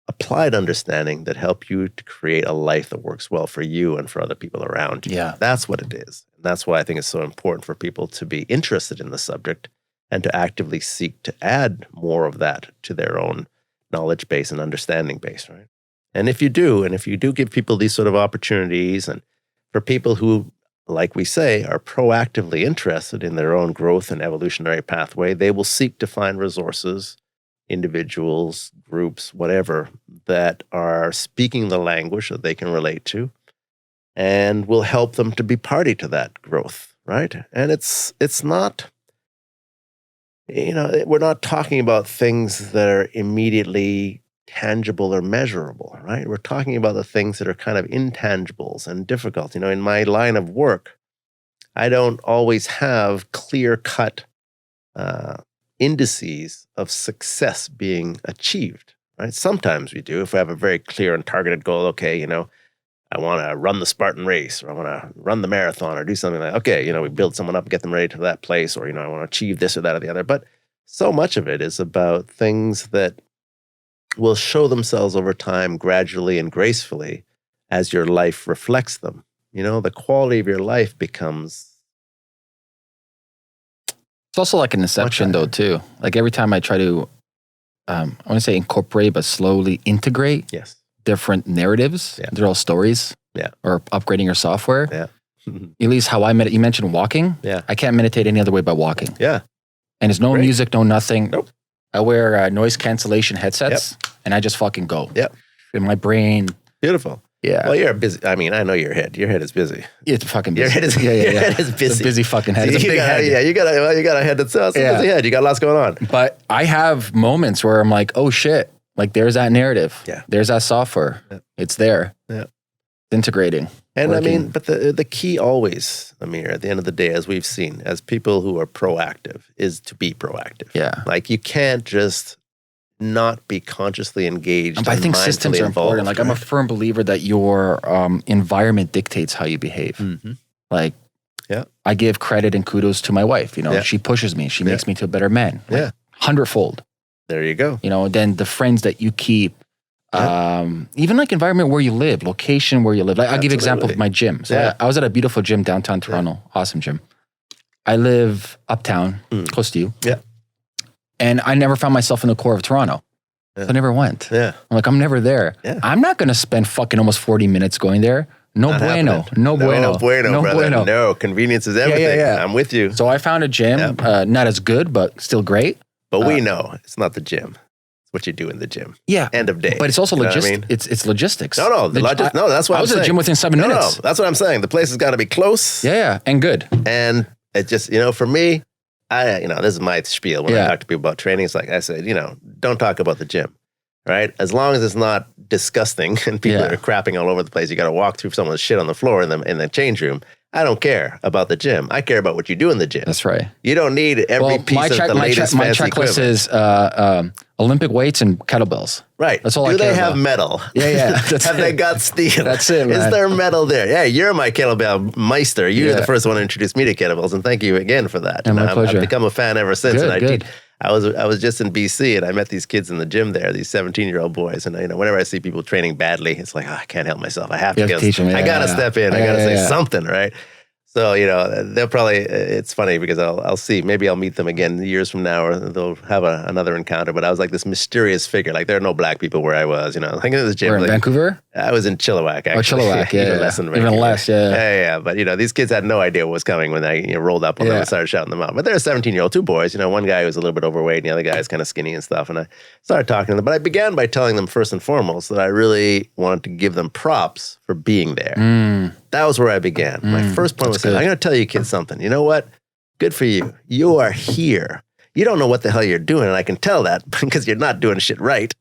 applied understanding that help you to create a life that works well for you and for other people around you. Yeah. That's what it is. And that's why I think it's so important for people to be interested in the subject and to actively seek to add more of that to their own knowledge base and understanding base, right? And if you do give people these sort of opportunities, and for people who, like we say, are proactively interested in their own growth and evolutionary pathway, they will seek to find resources, individuals, groups, whatever, that are speaking the language that they can relate to and will help them to be party to that growth, right? And it's not, we're not talking about things that are immediately tangible or measurable, right? We're talking about the things that are kind of intangibles and difficult. In my line of work, I don't always have clear-cut indices of success being achieved, right? Sometimes we do. If we have a very clear and targeted goal, okay, I want to run the Spartan race, or I want to run the marathon, or do something like, okay, we build someone up, get them ready to that place, or, I want to achieve this or that or the other. But so much of it is about things that will show themselves over time gradually and gracefully as your life reflects them. The quality of your life becomes... It's also like an inception, though, too. Like every time I try to, I want to say incorporate, but slowly integrate different narratives, they're all stories, or upgrading your software. Yeah. At least how I meditate. You mentioned walking. Yeah. I can't meditate any other way but walking. Yeah. And there's no music, no nothing. Nope. I wear noise cancellation headsets, and I just fucking go. Yep. In my brain. Beautiful. Yeah. Well, you're busy. I mean, I know your head. Your head is busy. It's fucking busy. Your head is, your head is busy. It's a busy fucking head. It's a big head. Yeah, you got a head that's a busy head. You got lots going on. But I have moments where I'm like, oh shit, like there's that narrative. Yeah. There's that software. Yeah. It's there. Yeah. Integrating. And working. I mean, but the key always, Ameer, at the end of the day, as we've seen, as people who are proactive, is to be proactive. Yeah. Like you can't just not be consciously engaged. But I think systems are important. Like I'm a firm believer that your environment dictates how you behave. Mm-hmm. Like, I give credit and kudos to my wife. She pushes me. She makes me to a better man. Like, 100-fold. There you go. Then the friends that you keep, even like environment where you live, location where you live. Like I'll give you an example of my gym. So I was at a beautiful gym downtown Toronto. Awesome gym. I live uptown, close to you. Yeah. And I never found myself in the core of Toronto. So I never went. Yeah. I'm like, I'm never there. Yeah. I'm not going to spend fucking almost 40 minutes going there. No Not bueno. happening. No bueno. No bueno, No brother. bueno. No, convenience is everything. Yeah. I'm with you. So I found a gym, not as good, but still great. But we know it's not the gym. It's what you do in the gym. Yeah. End of day. But it's also logistics. I mean? It's logistics. No, that's what I was at the gym within 7 minutes. No, that's what I'm saying. The place has got to be close. Yeah, and good. And it just, for me, this is my spiel when I talk to people about training. It's like I said, don't talk about the gym, right? As long as it's not disgusting and people are crapping all over the place, you got to walk through someone's shit on the floor in the change room. I don't care about the gym. I care about what you do in the gym. That's right. You don't need every piece of the latest fancy My checklist equipment. is Olympic weights and kettlebells. Right. That's all I care Do they have about. metal? Yeah. Have they got steel? That's it, man. Is there metal there? Yeah, you're my kettlebell meister. You're the first one to introduce me to kettlebells, and thank you again for that. My pleasure. I've become a fan ever since. Good. I was just in BC, and I met these kids in the gym there, these 17-year-old boys. And whenever I see people training badly, it's like, I can't help myself. I have to teach them. I got to step in. I got to say something, right? So, they'll probably, it's funny because I'll see, maybe I'll meet them again years from now, or they'll have another encounter. But I was like this mysterious figure. Like there are no black people where I was, like in this gym. Where in Vancouver? I was in Chilliwack, actually. Oh, Chilliwack, Even less than Vancouver. Even less, Yeah. But, these kids had no idea what was coming when I rolled up on them and started shouting them out. But they're 17-year-old, two boys. One guy was a little bit overweight and the other guy is kind of skinny and stuff. And I started talking to them. But I began by telling them first and foremost that I really wanted to give them props for being there. That was where I began. My first point was saying, I'm going to tell you kids something. You know what? Good for you. You are here. You don't know what the hell you're doing, and I can tell that because you're not doing shit right,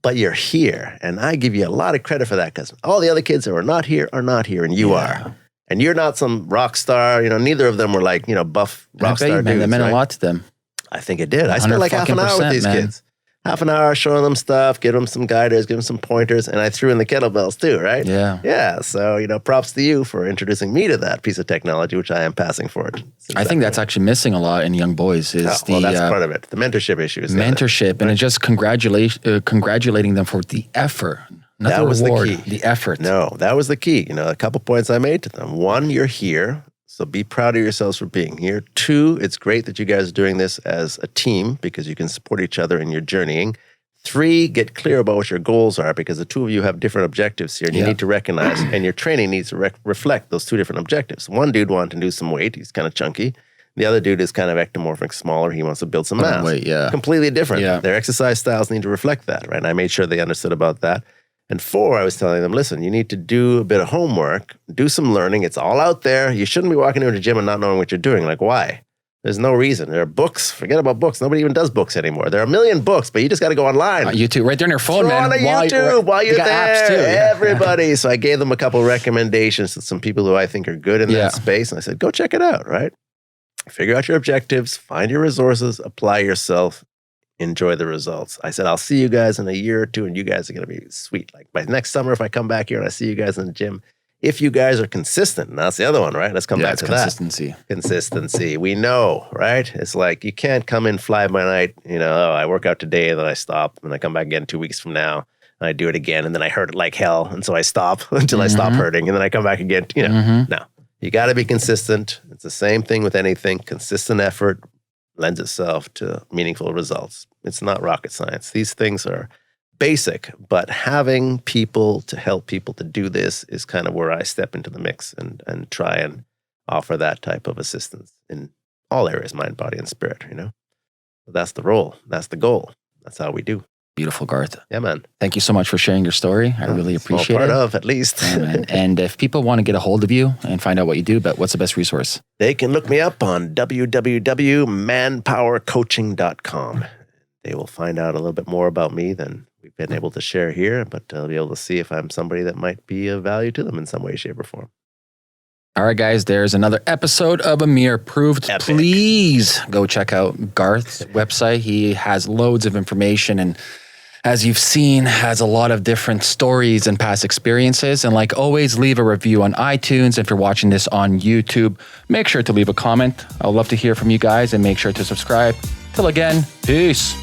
but you're here. And I give you a lot of credit for that because all the other kids who are not here, and you are. And you're not some rock star. Neither of them were like, buff rock star dudes. That meant a lot to them. I think it did. I spent like half an hour with these kids. half an hour showing them stuff, give them some guiders, give them some pointers, and I threw in the kettlebells too, right? Yeah. Yeah. So, props to you for introducing me to that piece of technology, which I am passing forward. I think that's actually missing a lot in young boys is that's part of it. The mentorship issue is mentorship, and it's just congratulating them for the effort. Not that the was reward, the key. The effort. No, that was the key. A couple points I made to them. One, you're here. So be proud of yourselves for being here. Two, it's great that you guys are doing this as a team because you can support each other in your journeying. Three, get clear about what your goals are because the two of you have different objectives here and you need to recognize, and your training needs to reflect those two different objectives. One dude wanted to do some weight. He's kind of chunky. The other dude is kind of ectomorphic, smaller. He wants to build some mass. Weight, yeah. Completely different. Yeah. Their exercise styles need to reflect that, right? And I made sure they understood about that. And four, I was telling them, listen, you need to do a bit of homework, do some learning. It's all out there. You shouldn't be walking into a gym and not knowing what you're doing. Like, why? There's no reason. There are books. Forget about books. Nobody even does books anymore. There are a million books, but you just got to go online. YouTube, right there on your phone, Throw man. on YouTube while you're there. Apps too. Everybody. So I gave them a couple recommendations to some people who I think are good in that space. And I said, go check it out, right? Figure out your objectives, find your resources, apply yourself, enjoy the results. I said, I'll see you guys in a year or two, and you guys are going to be sweet. Like by next summer, if I come back here and I see you guys in the gym, if you guys are consistent, and that's the other one, right? Let's come back to consistency. that. Consistency. We know, right? It's like you can't come in fly by night, I work out today, and then I stop, and I come back again 2 weeks from now, and I do it again, and then I hurt it like hell, and so I stop until I stop hurting, and then I come back again. No. You got to be consistent. It's the same thing with anything. Consistent effort lends itself to meaningful results. It's not rocket science. These things are basic, but having people to help people to do this is kind of where I step into the mix and try and offer that type of assistance in all areas, mind, body, and spirit, So that's the role. That's the goal. That's how we do. Beautiful, Garth. Yeah, man. Thank you so much for sharing your story. I really appreciate it. Part of, at least. Yeah, man. And if people want to get a hold of you and find out what you do, but what's the best resource? They can look me up on www.manpowercoaching.com. They will find out a little bit more about me than we've been able to share here, but they'll be able to see if I'm somebody that might be of value to them in some way, shape, or form. All right, guys, there's another episode of Ameer Approved. Epic. Please go check out Garth's website. He has loads of information and, as you've seen, has a lot of different stories and past experiences. And like always, leave a review on iTunes. If you're watching this on YouTube, make sure to leave a comment. I'd love to hear from you guys and make sure to subscribe. Till again, peace.